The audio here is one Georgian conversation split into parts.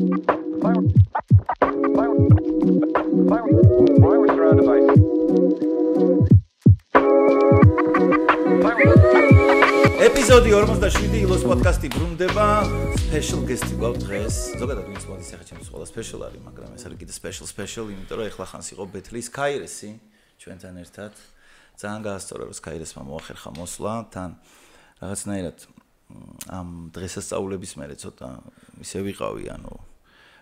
ეპიზოდი 47 ილოს პოდკასტი ბრუნდება. Special guest-ი გვაქვს დღეს. ზოგადად ვინც მოდის ახლა ჩემს ყველა special არის, მაგრამ ეს არის კიდე special, იმიტომ რომ ეხლა ხანს იყო ბეთლის Skyres-ი ჩვენთან ერთად. ძალიან გაასწორა რომ Skyres-მა მოახერხა მოსვლა თან რაღაცნაირად ამ დღესასწაულების მერე ცოტა ისე ვიყავი, ანუ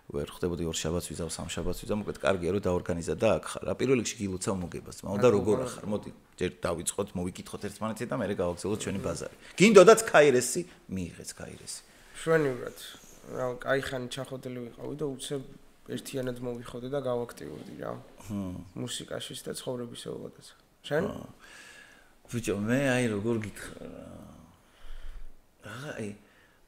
ვერ ხდებოდი ორ შაბათს ვიზავ, სამ შაბათს ვიზავ, მოკლედ კარგია რომ დაორგანიზა და აქ ხარ. პირველ რიგში გილოცავ მოგებას, მაგრამ და როგორ ახარ? მოდი ჯერ დავიწყოთ, მოვიკითხოთ ერთმანეთს და მერე გავაგზავნოთ ჩვენი ბაზარი. გინდოდაც Skyres-ი, მიიღეთ Skyres-ი. შვენივრად, რა, კაი ხანი ჩახოდილი ვიყავი და უცებ ერთიანად მოვიხოდე და გავაქტიურდი რა. მუსიკაშიც და ცხოვრებისეულადაც. შენ? ბიჭო, მე აი როგორ გითხრა. აი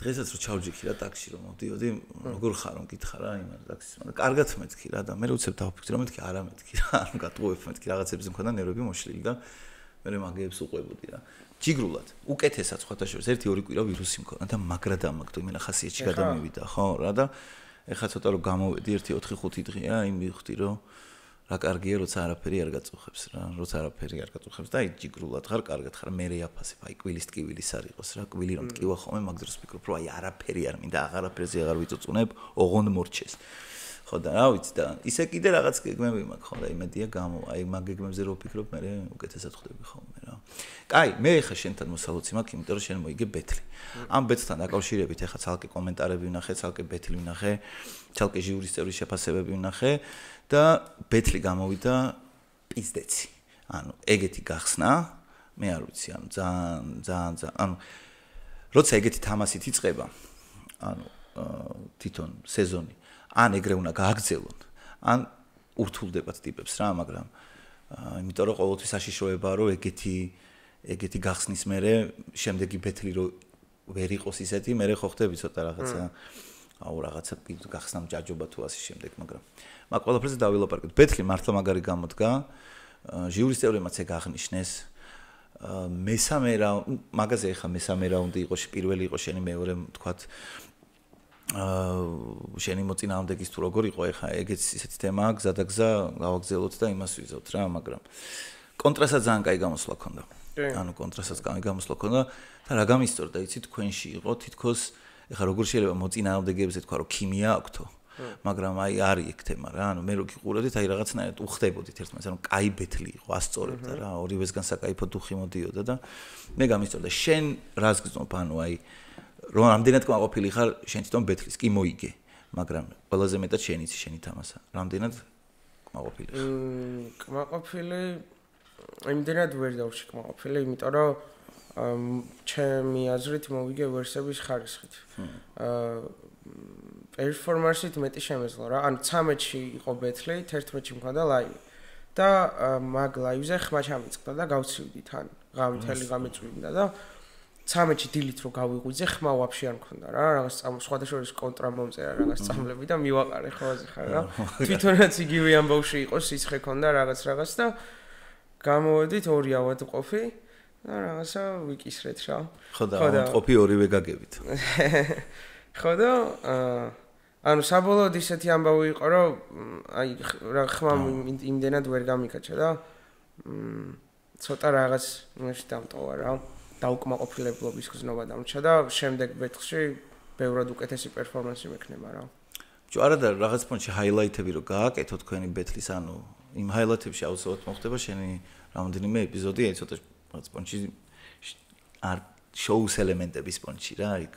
დღესაც რო ჩავჯიქი რა ტაქსში რომ მოდიოდი, როგორ ხარ რომ გითხრა რა იმან ტაქსის, მაგრამ კარგად მეთქი რა და მე უცებ დავფიქრე რომ მეთქი არა მეთქი რა, ანუ გატყუებ მეთქი რაღაცებზე მქონდა ნერვები მოშლილი და მე მაგეებს უყვებოდი რა. ჯიგრულად, უკეთესად სხვათა შორის 1-2 კვირა ვირუსი მქონდა და მაგრა დამაგდო, იმენა ხასიათში გადამივიდა, ხო რა და ეხლა ცოტა რომ გამოვედი 1-4-5 დღეა, იმ მივხვდი რომ რა კარგია, როცა არაფერი არ გაწუხებს რა, როცა არაფერი არ გაწუხებს და აი ჯიგრულად ხარ, კარგად ხარ, მე რეაფასებ, აი კვილის ტკივილის არ იყოს რა, კვილი რომ ტკივა ხოლმე მაგ დროს ვფიქრობ, რომ აი არაფერი არ მინდა, აღარაფერზე აღარ ვიწუწუნებ, ოღონდ მორჩეს. ხო და რა ვიცი და ისე კიდე რაღაც გეგმები მაქვს, ხო და იმედია გამო, აი მაგ გეგმებზე რო ვფიქრობ, მე უკეთესად ხვდები ხოლმე რა. კაი, მე ეხა შენთან მოსალოცი მაქვს, იმიტომ რომ შენ მოიგე ბეთლი. ამ ბეთლთან დაკავშირებით ეხა ცალკე კომენტარები ვნახე, ცალკე ბეთლი ვნახე, ცალკე ჟიურის წევრის შეფასებები ვნახე და ბეთლი გამოვიდა პიზდეცი. ანუ ეგეთი გახსნა, მე არ ვიცი, ანუ ძალიან, ანუ როცა ეგეთი თამასით იწყება, ანუ თვითონ სეზონი ან ეგრე უნდა გააგრძელონ, ან ურთულდებათ ტიპებს რა, მაგრამ იმიტომ რომ ყოველთვის აშიშროებაა რომ ეგეთი გახსნის მერე შემდეგი ბეთლი რო ვერ იყოს ისეთი, მერე ხო ხდები ცოტა რაღაცა რაღაცა გახსნამ ჯაჯობა თუ ასე შემდეგ, მაგრამ მაგ ყველაფერზე დავილაპარაკეთ. ბეთლი მართლა მაგარი გამოდგა. ჟიურის წევრებმაც ეგ აღნიშნეს. მესამე რაუნდი, მაგაზე ეხა მესამე რაუნდი იყო, პირველი იყო შენი, მეორე თქვათ შენი მოწინააღმდეგის თუ როგორ იყო, ეხა ეგეც ისეთი თემაა, გზადაგზა გავაგზავნოთ და იმას ვიზავთ რა, მაგრამ კონტრასაც ძალიან კაი გამოსვლა ქონდა. ანუ კონტრასაც კაი გამოსვლა ქონდა და რა გამისწორდა, იცი თქვენში იყო თითქოს ეხა როგორ შეიძლება მოწინააღმდეგეებზე თქვა რომ ქიმია აქვთო, მაგრამ აი არის ეგ თემა რა, ანუ მე რო გიყურებდით, აი რაღაცნაირად უხდებოდით ერთმანეთს, ანუ კაი ბეთლი იყო, ასწორებდა რა, ორივესგან საკაიფო დუხი მოდიოდა და მე გამისწორდა, შენ რას გძნობ, ანუ აი რომ რამდენად კმაყოფილი ხარ შენ თვითონ ბეთლის, კი მოიგე, მაგრამ ყველაზე მეტად შენ იცი შენი თამასა, რამდენად კმაყოფილი ხარ? კმაყოფილი იმდენად ვერ დავში კმაყოფილი, იმიტომ რომ ჩემი აზრით მოვიგე ვერსების ხარისხით. პერფორმანსით მეტი შემეძლო რა. ანუ 13-ში იყო ბეთლი, 11-ში მქონდა ლაივი. და მაგ ლაივზე ხმა ჩამიწყდა და გავცივდი თან. ღამე თელი ღამე წვიმდა და 13-ში დილით რო გავიღვიძე, ხმა ვაფშე არ მქონდა რა. რაღაც სხვათა შორის კონტრა მომწერა რაღაც წამლები და მივაყარე ხოლმე ხარ რა. თვითონაც იგივე ამბავში იყო, სიცხე ქონდა რაღაც და გამოვედით ორი ავადმყოფი და რაღაცა ვიკისრეთ რა. ხო და ავადმყოფი ორივე გაგებით. ხო და ანუ საბოლოოდ ისეთი ამბავი იყო, რომ აი რა ხმა იმდენად ვერ გამიკაჩა და ცოტა რაღაც იმაში დამტოვა რა. დაუკმაყოფილებლობის გზნობა დამრჩა და შემდეგ ბეთლში ბევრად უკეთესი პერფორმანსი მექნება რა. ბიჭო, არა და რაღაც პონჩი ჰაილაითები რო გააკეთო თქვენი ბეთლის, ანუ იმ ჰაილაითებში აუცილებლად მოხდება შენი რამდენიმე ეპიზოდი, აი ცოტა რაღაც პონჩი არ შოუს ელემენტების პონჩი რა, იქ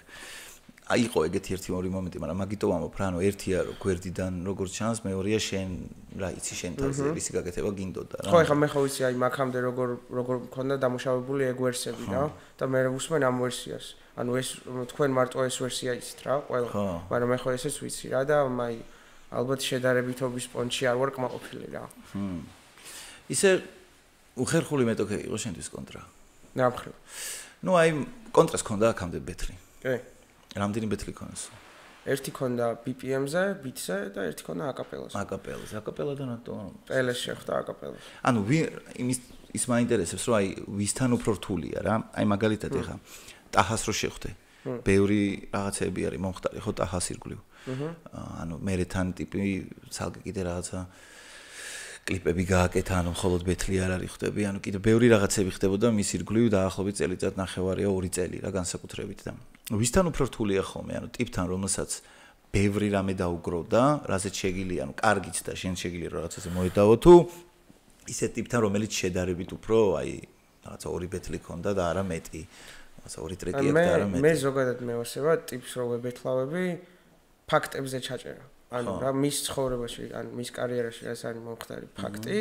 იყო ეგეთი 1-2 მომენტი, მაგრამ მაგიტო ვამბობ რა, ანუ ერთია რომ გვერდიდან როგორ ჩანს, მეორეა შენ რა იცი შენ თავზე ისი გაკეთება გინდოდა რა. ხო, ეხლა მე ხო ვიცი აი მაგამდე როგორ მქონდა დამუშავებული ეგ ვერსები რა და მე ვუსმენ ამ ვერსიას. ანუ ეს თქვენ მარტო ეს ვერსია იცით რა, ყველა. მაგრამ მე ხო ესეც ვიცი რა და აი ალბათ შედარებითობის პონჩი არ ვარ კმაყოფილი რა. ისე უხერხული მეტოქე იყო შენთვის კონტრა. რა მხრივ? ნუ აი კონტრას ქონდა აქამდე ბეთლი. კი. რამდენი ბეთლი ქონდა? ერთი ქონდა BPM-ზე, beat-ზე და ერთი ქონდა აკაპელაზე. აკაპელადან რატო? პელეს შეხვდა აკაპელას. ანუ ის მაინტერესებს, რომ აი ვისთან უფრო რთულია რა. აი მაგალითად ეხა ტაჰას რო შეხვდე. ბევრი რაღაცები არის მომხდარი ხო ტახას ირგვლივ. ანუ მე თან ტიპი ცალკე კიდე რაღაცა კლიპები გააკეთა, ანუ მხოლოდ ბეთლი არ არის ხდები, ანუ კიდე ბევრი რაღაცები ხდებოდა მის ირგვლივ დაახლოებით წელიწად ნახევარია 2 წელი რა განსაკუთრებით და ვისთან უფრო რთულია ხოლმე, ანუ ტიპთან რომელსაც ბევრი რამე დაუგროვდა, რაზეც შეგიძლია, ანუ კარგიც და შენ შეგიძლია რაღაცაზე მოედავო თუ ისეთ ტიპთან რომელიც შედარებით უფრო აი რაღაცა 2 ბეთლი ქონდა და არა მეტი. რაღაცა 2 ტრეკი აქვს და არა მეტი. მე ზოგადად მევასება ტიპს რო ვებეთლავები ფაქტებზე ჩაჭერა. ანუ რა მის ცხოვრებაში, ან მის კარიერაში რაც არის მომხდარი ფაქტი,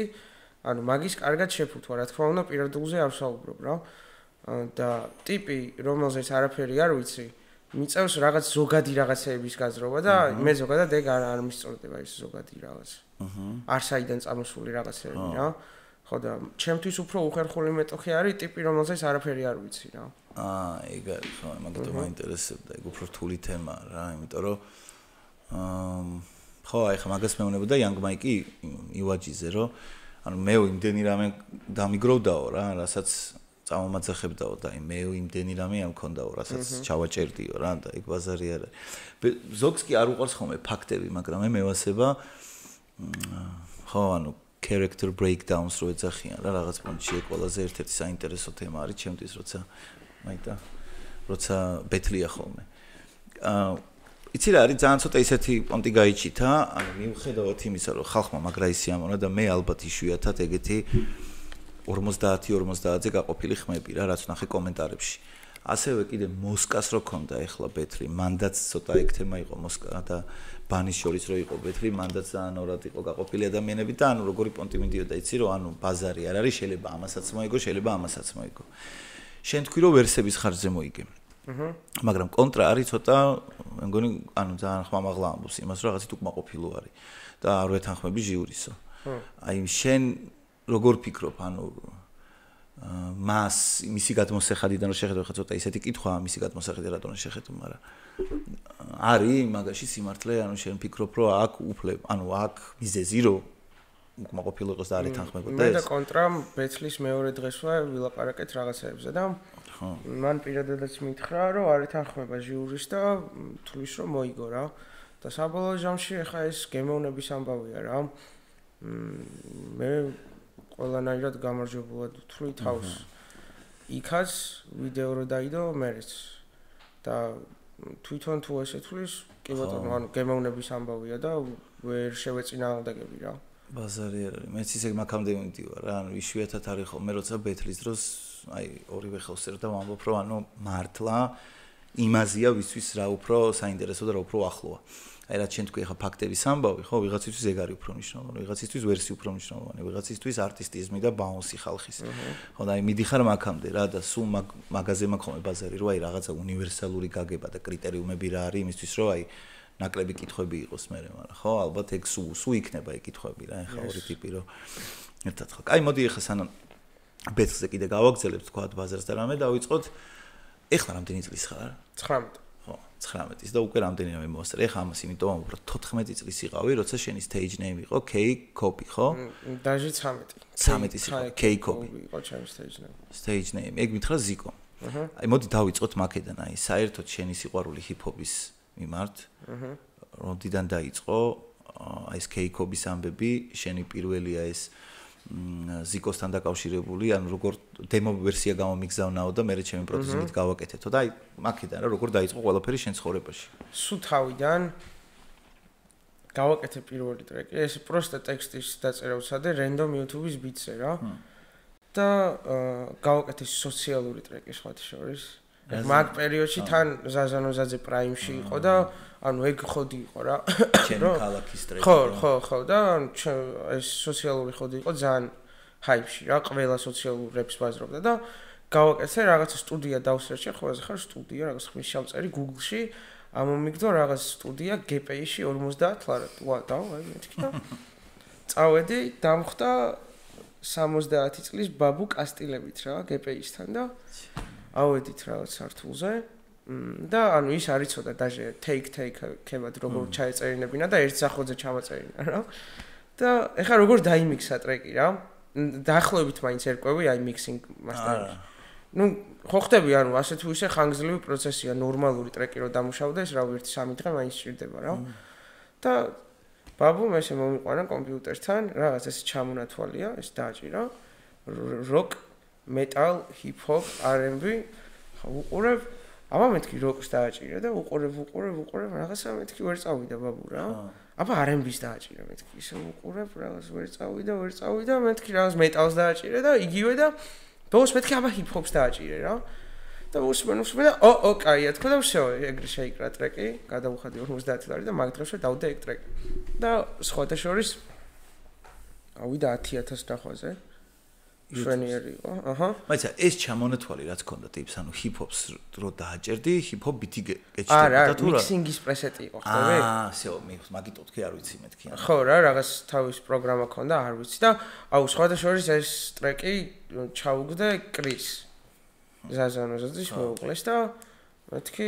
ანუ მაგის კარგად შეფუთვა, რა თქმა უნდა, პირადულზე არ ვსაუბრობ რა. და ტიპი, რომელზეც არაფერი არ ვიცი, მიწევს რაღაც ზოგადი რაღაცეების გაზრობა და მე ზოგადად ეგ არ მისწორდება ის ზოგადი რაღაც. არ საიდან წამოსული რაღაცები რა. ხო და ჩემთვის უფრო უხერხული მეტოქი არის ტიპი, რომელზეც არაფერი არ ვიცი რა. ეგ არის ხო, მაგიტომ მაინტერესებდა, ეგ უფრო რთული თემაა რა, იმიტომ რომ ხო, აი ხა მაგას მეუბნებოდა Young Mike ივაჯიზე, რომ ანუ მე იმდენი რამე დამიგროვდაო რა, რასაც წამომაძახებდაო და მე იმდენი რამე ამ მქონდაო, რასაც ჩავაჭერდიო რა და ეგ ბაზარი არ არის. ზოგს კი არ უყვარს ხოლმე ფაქტები, მაგრამ მე მევასება ხო, ანუ character breakdowns რო ეძახიან რა, რაღაც პონჩი ეგ ყველაზე ერთ-ერთი საინტერესო თემა არის ჩემთვის, როცა ბეთლია ხოლმე. იცი რა არის ძალიან ცოტა ისეთი პონტი გაიჩითა, ანუ მიუხედავად იმისა, რომ ხალხმა მაგრა ისიამოვნა და მე ალბათ იშვიათად ეგეთი 50-50-ზე გაყოფილი ხმები რა, რაც ნახე კომენტარებში. ასევე კიდე მოსკას რო ქონდა ეხლა ბეთლი, მანდაც ცოტა ეგ თემა იყო მოსკა და ბანის შორის რო იყო ბეთლი, მანდაც ძალიან ორად იყო გაყოფილი ადამიანები და ანუ როგორი პონტი მიდიოდა, იცი რომ ანუ ბაზარი არ არის, შეიძლება ამასაც მოიგო, შეიძლება ამასაც მოიგო. შენ თქვი რომ ვერსების ხარჯზე მოიგე. მაგრამ კონტრა არის ცოტა, მე მგონი, ანუ ძალიან ხმამაღლა ამბობს იმას, რომ რაღაცით უკმაყოფილო არის და არ ვეთანხმები ჟიურისო. აი შენ როგორ ფიქრობ, ანუ მას მისი გადმოსახედიდან რომ შეხედო ხა ცოტა ისეთი კითხვაა მისი გადმოსახედი რატომ შეხედო, მაგრამ არის მაგაში სიმართლე, ანუ შენ ფიქრობ, რომ აქ უფლებ, ანუ აქ მიზეზი რომ უკმაყოფილო იყოს და არ ეთანხმებოდა ეს. მე და კონტრა ბეთლის მეორე დღესვე ვილაპარაკეთ რაღაცეებზე და მან პირადადაც მითხრა, რომ არ ეთანხმება ჟიურის და თulis რომ მოიგო რა. და საბოლოო ჯამში ახლა ეს გემოვნების ამბავია რა. მე ყველანაირად გამარჯვებულად ვთვლი თავს. იქაც ვიდეო რო დაიდო მერეც. და თვითონ თუ ესე თulis, კი ბატონო, ანუ გემოვნების ამბავია და ვერ შევეწინააღმდეგები რა. ბაზარი არ არის. მეც ისე მაგამდე მივდივარ რა, ანუ იშვიათად არის ხოლმე, როცა ბეთლის დროს აი ორივე ხელს ერთა ვამბობ, რომ ანუ მართლა იმაზეა ვისთვის რა უფრო საინტერესო და რა უფრო ახლოა. აი რა ჩვენ თქვი ახლა ფაქტების ამბავი, ხო, ვიღაცისთვის ეგ არის უფრო მნიშვნელოვანი, ვიღაცისთვის ვერსი უფრო მნიშვნელოვანი, ვიღაცისთვის არტისტიზმი და ბაუნსი ხალხის. ხო და აი მიდიხარ მაგამდე რა და სულ მაგაზე მაქვს ხოლმე ბაზარი, რომ აი რაღაცა უნივერსალური გაგება და კრიტერიუმები რა არის იმისთვის, რომ აი ნაკლები კითხვები იყოს მე, მაგრამ ხო, ალბათ ეგ სულ იქნება ეგ კითხვები რა, ახლა ორი ტიპი რომ ერთად ხო. აი მოდი ახლა სანამ ბეთლზე კიდე გავაგზავნებთ თქვა ბაზარს და რამე დავიწყოთ. ეხლა რამდენი წლის ხარ? 19. ხო, 19-ის და უკვე რამდენი რამე მოასწრე. ეხლა ამას იმიტომ ვამბობ, 14 წლის იყავი, როცა შენი stage name იყო K-Copy, ხო? დაჟე 13. 13-ის იყო K-Copy. იყო ჩემი stage name. Stage name. ეგ მითხრა ზიკო. აი მოდი დავიწყოთ მაკედან, აი საერთოდ შენი სიყვარული ჰიპ-ჰოპის მიმართ. რომდიდან დაიწყო აი ეს K-Copy-ის ამბები, შენი პირველია ეს ზიკოსთან დაკავშირებული, ანუ როგორ დემო ვერსია გამომიგზავნაო და მე ჩემი პროდიუსერით გავაკეთეთო და აი მაკედან რა როგორ დაიწყო ყველაფერი შენ ცხოვრებაში. სულ თავიდან გავაკეთე პირველი ტრეკი, ეს პროსტა ტექსტის დაწერა ვცადე random YouTube-ის beats-ზე რა. და გავაკეთე სოციალური ტრეკი სხვათა შორის. მაგ პერიოდში თან ზაზანოზაძე პრაიმში იყო და ანუ ეგ ხოდი იყო რა. ჩემი ქალაქის ტრეკი. ხო და ეს სოციალური ხოდი იყო ძალიან ჰაიპში რა, ყველა სოციალურ რეპს ბაზრობდა და გავაკეთე რაღაცა სტუდია დავსერჩე, ყველაზე ხარ სტუდია, რაღაც ხმის ჩამწერი Google-ში, ამომიგდო რაღაც სტუდია GPI-ში 50 ლარად. აი მეთქი და წავედი, დამხვდა 70 წლის ბაბუ კასტილებით რა, GPI-სთან და ავედით რაღაც სართულზე და ანუ ის არის ცოტა დაჟე take-ქებად როგორ ჩაეწერინებინა და ერთ სახოზე ჩამაწერინა რა. და ეხლა როგორ დაიმიქსა ტრეკი რა. დაახლოებით მაინც ერკვევი აი mixing master-ში. ну ხო ხდები ანუ ასე თუ ისე ხანგრძლივი პროცესია ნორმალური ტრეკი რო დამუშავდეს რა ვერთ 3 დღე მაინც სჭირდება რა და ბაბუმ ესე მომიყვანა კომპიუტერთან რაღაც ეს ჩამონათვალია ეს დააჭირა როკ metal hip hop R&B უყურებ აბა მეთქი როკს დააჭირა და უყურებ რაღაცა მეთქი ვერ წავიდა ბაბუ რა აბა R&B-ს დააჭირა მეთქი ისე უყურებ რაღაც ვერ წავიდა მეთქი რაღაც metal-ს დააჭირა და იგივე და ბოლოს მეთქი აბა hip hop-ს დააჭირე რა და უსმენ და კაია თქო და всё ეგრე შეიკრა ტრეკი გადავუხადი 50 ლარი და მაგ დღეში დავდე ეგ ტრეკი და სხვათა შორის ავიდა 10000 ნახვაზე შვენიერი იყო აჰა მაიცა ეს ჩამონათვალი რაც ქონდა ტიპს ანუ hip hop-ს რო დააჭერდი hip hop beat-ი გეჭდება და თუ რა mixing-ის პრესეტი იყო ხტები всё მაგიტო თქვი არ ვიცი მეთქი ხო რა რაღაც თავის პროგრამა ქონდა არ ვიცი და აუ სხვათა შორის ეს ტრეკი ჩაუგდე კრის ზაზანოზაძის მოუკლეს და მეთქი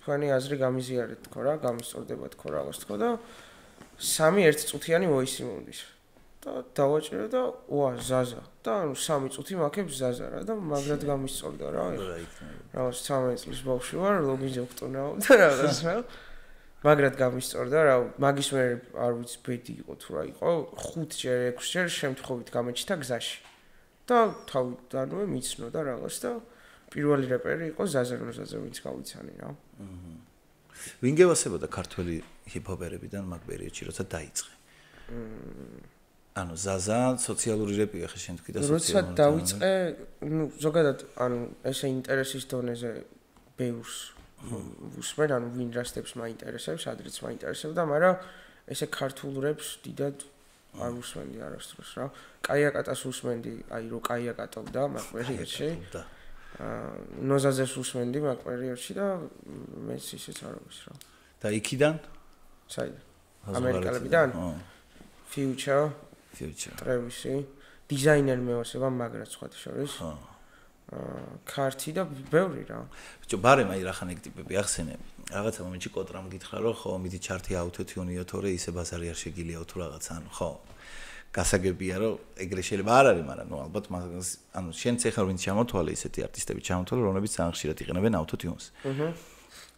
თქვენი აზრი გამიზიარეთ თქო რა გამისწორდება თქო რაღაც თქო და 3 წუთიანი ვოისი მომდის და დავაჭირე და ვა ზაზა და ანუ 3 წუთი მაქებს ზაზა რა და მაგრად გამისწორდა რა რაღაც 13 წლის ბავშვი ვარ ლოგინზე ვქტუნაო და რაღაც რა მაგრად გამისწორდა რა მაგის მე არ ვიცი ბედი იყო თუ რა იყო 5-ჯერ 6-ჯერ შემთხვევით გამეჩნდა გზაში და თავიდანვე მიცნო და რაღაც და პირველი რეპერი იყო ზაზანოზაძე ვინც გავიცანი რა ვინ გევასებოდა ქართველი ჰიპ-ჰოპერებიდან მაგ პერიოდში როცა დაიწყე ანუ ზაზა სოციალური რეპია ხე შენ თქვი და სოციალური როცა დავიწყე ну ზოგადად ანუ ესე ინტერესის დონეზე ბევრს უსმენ ანუ ვინ რასტებს მაინტერესებს ადრეც მაინტერესებდა მაგრამ ესე ქართულ რეპს დიდად არ უსმენდი არასდროს რა კაიაკატას უსმენდი აი რო კაიაკატობდა მაგ პერიოდში ნოზაზეს უსმენდი მაგ პერიოდში და მეც ისეც არ არის რა და იქიდან საიდან ამერიკელებიდან future ტრევისი დიზაინერ მეოსება მაგრად სხვათა შორის ქართი და ბევრი რა ბიჭო ბარემ აი რახან ეგ ტიპები ახსენე რაღაცა მომენტში კოტრამ გითხრა რომ ხო მიდი ჩარტი აუთოთიუნიო თორე ისე ბაზარი არ შეგიძლია თუ რაღაცა ანუ ხო გასაგებია რომ ეგრე შეიძლება არ არის მაგრამ ნუ ალბათ მაგას ანუ შენ ცეხარ ვინც ჩამოთვალე ისეთი არტისტები ჩამოთვალე რომლებიც ძალიან ხშირად იყენებენ აუთოთიუნს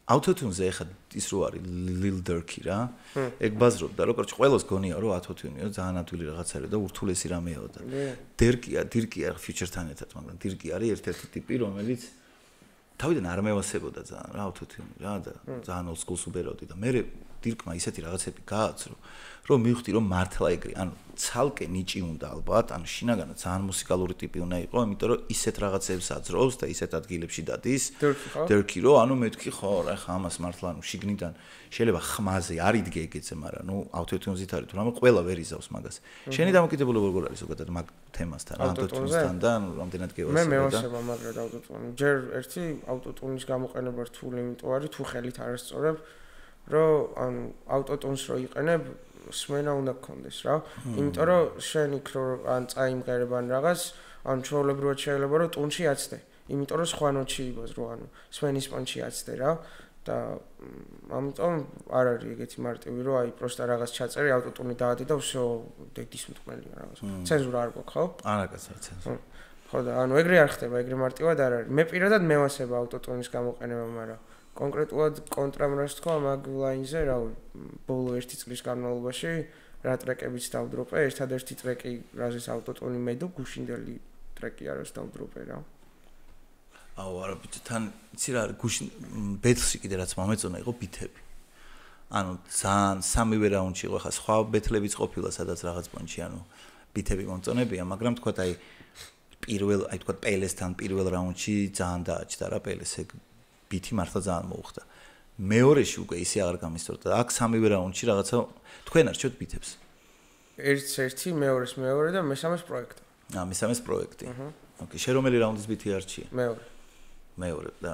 აუთოთიუნზე ეხა ის რო არის Lil Durk-ი რა ეგ ბაზრობდა რომ კორჩ ყველას გონია რომ აუთოთიუნიო ძალიან ადვილი რაღაცაა და ურთულესი რამეო და დირკია Future-თან ერთად მაგრამ დირკი არის ერთ-ერთი ტიპი რომელიც თავიდან არ მევასებოდა ძალიან რა აუთოთიუნი რა და ძალიან old school სუპეროდი და მე დირკმა ისეთი რაღაცები გააცრო რომ მივხვდი რომ მართლა ეგრე ანუ ცალკე ნიჭი უნდა ალბათ ანუ შინაგანად ძალიან მუსიკალური ტიპი უნდა იყო იმიტომ რომ ისეთ რაღაცებს აძრობს და ისეთ ადგილებში დადის დირკი რო ანუ მეთქი ხო რა ხა ამას მართლა ანუ შიგნიდან შეიძლება ხმაზე არ იდგე ეგეცე მაგრამ ნუ აუთოთიუნზით არის თუ რამე ყველა ვერ იზავს მაგას შენი დამოკიდებულება როგორ არის ზოგადად მაგ თემასთან აუთოთიუნსთან და ანუ რამდენად გევასება და მე მევასება მაგრად აუთოთიუნი ჯერ ერთი აუთოთიუნის გამოყენება რთული იმიტომ არის თუ ხელით არ ასწორებ რომ ანუ აუტოტუნს რო იყენებ სმენა უნდა გქონდეს რა იმიტომ რომ შენ იქ რო ან წაიმღერებან რაღაც ან ჩვეულებრივად შეიძლება რომ ტუნში აცდე იმიტომ რომ სხვა ნოტში იბაზრო ანუ სმენის პონჩი აცდე რა და ამიტომ არ არის ეგეთი მარტივი რომ აი პროსტა რაღაც ჩაწერი აუტოტუნი დაადე და всё დეგდის მტკმელია რაღაც ცენზურა არ გვაქვს ხო არა კაცო ცენზურა ხო და ანუ ეგრე არ ხდება ეგრე მარტივად არ არის მე პირადად მევასება აუტოტუნის გამოყენება მაგრამ კონკრეტულად კონტრამ რას თქვა მაგ ლაინზე რა ბოლო 1 წლის განმავლობაში რა ტრეკებიც დავდროპე ერთადერთი ტრეკი რაზეც აუტოტუნი მედო გუშინდელი ტრეკი არის დავდროპე რა აუ არა ბიჭო თან იცი რა გუშინ ბეთლში კიდე რაც მომეწონა იყო ბითები ანუ ძალიან სამივე რაუნდში იყო ხა სხვა ბეთლებიც ყოფილა სადაც რაღაც პონჩი ანუ ბითები მომწონებია მაგრამ თქვა აი პირველ აი თქვა პელესთან პირველ რაუნდში ძალიან დააჭდა რა პელეს ეგ ბითი მართლა ძალიან მოუხდა. მეორეში უკვე ისე აღარ გამისწორდა. აქ სამივე რაუნდში რაღაცა თქვენ არჩევთ ბითებს. ერთ-ერთი, მეორეს მეორე და მესამეს პროექტი. მესამეს პროექტი. ოკეი, შენ რომელი რაუნდის ბითი არჩიე? მეორე. მეორე და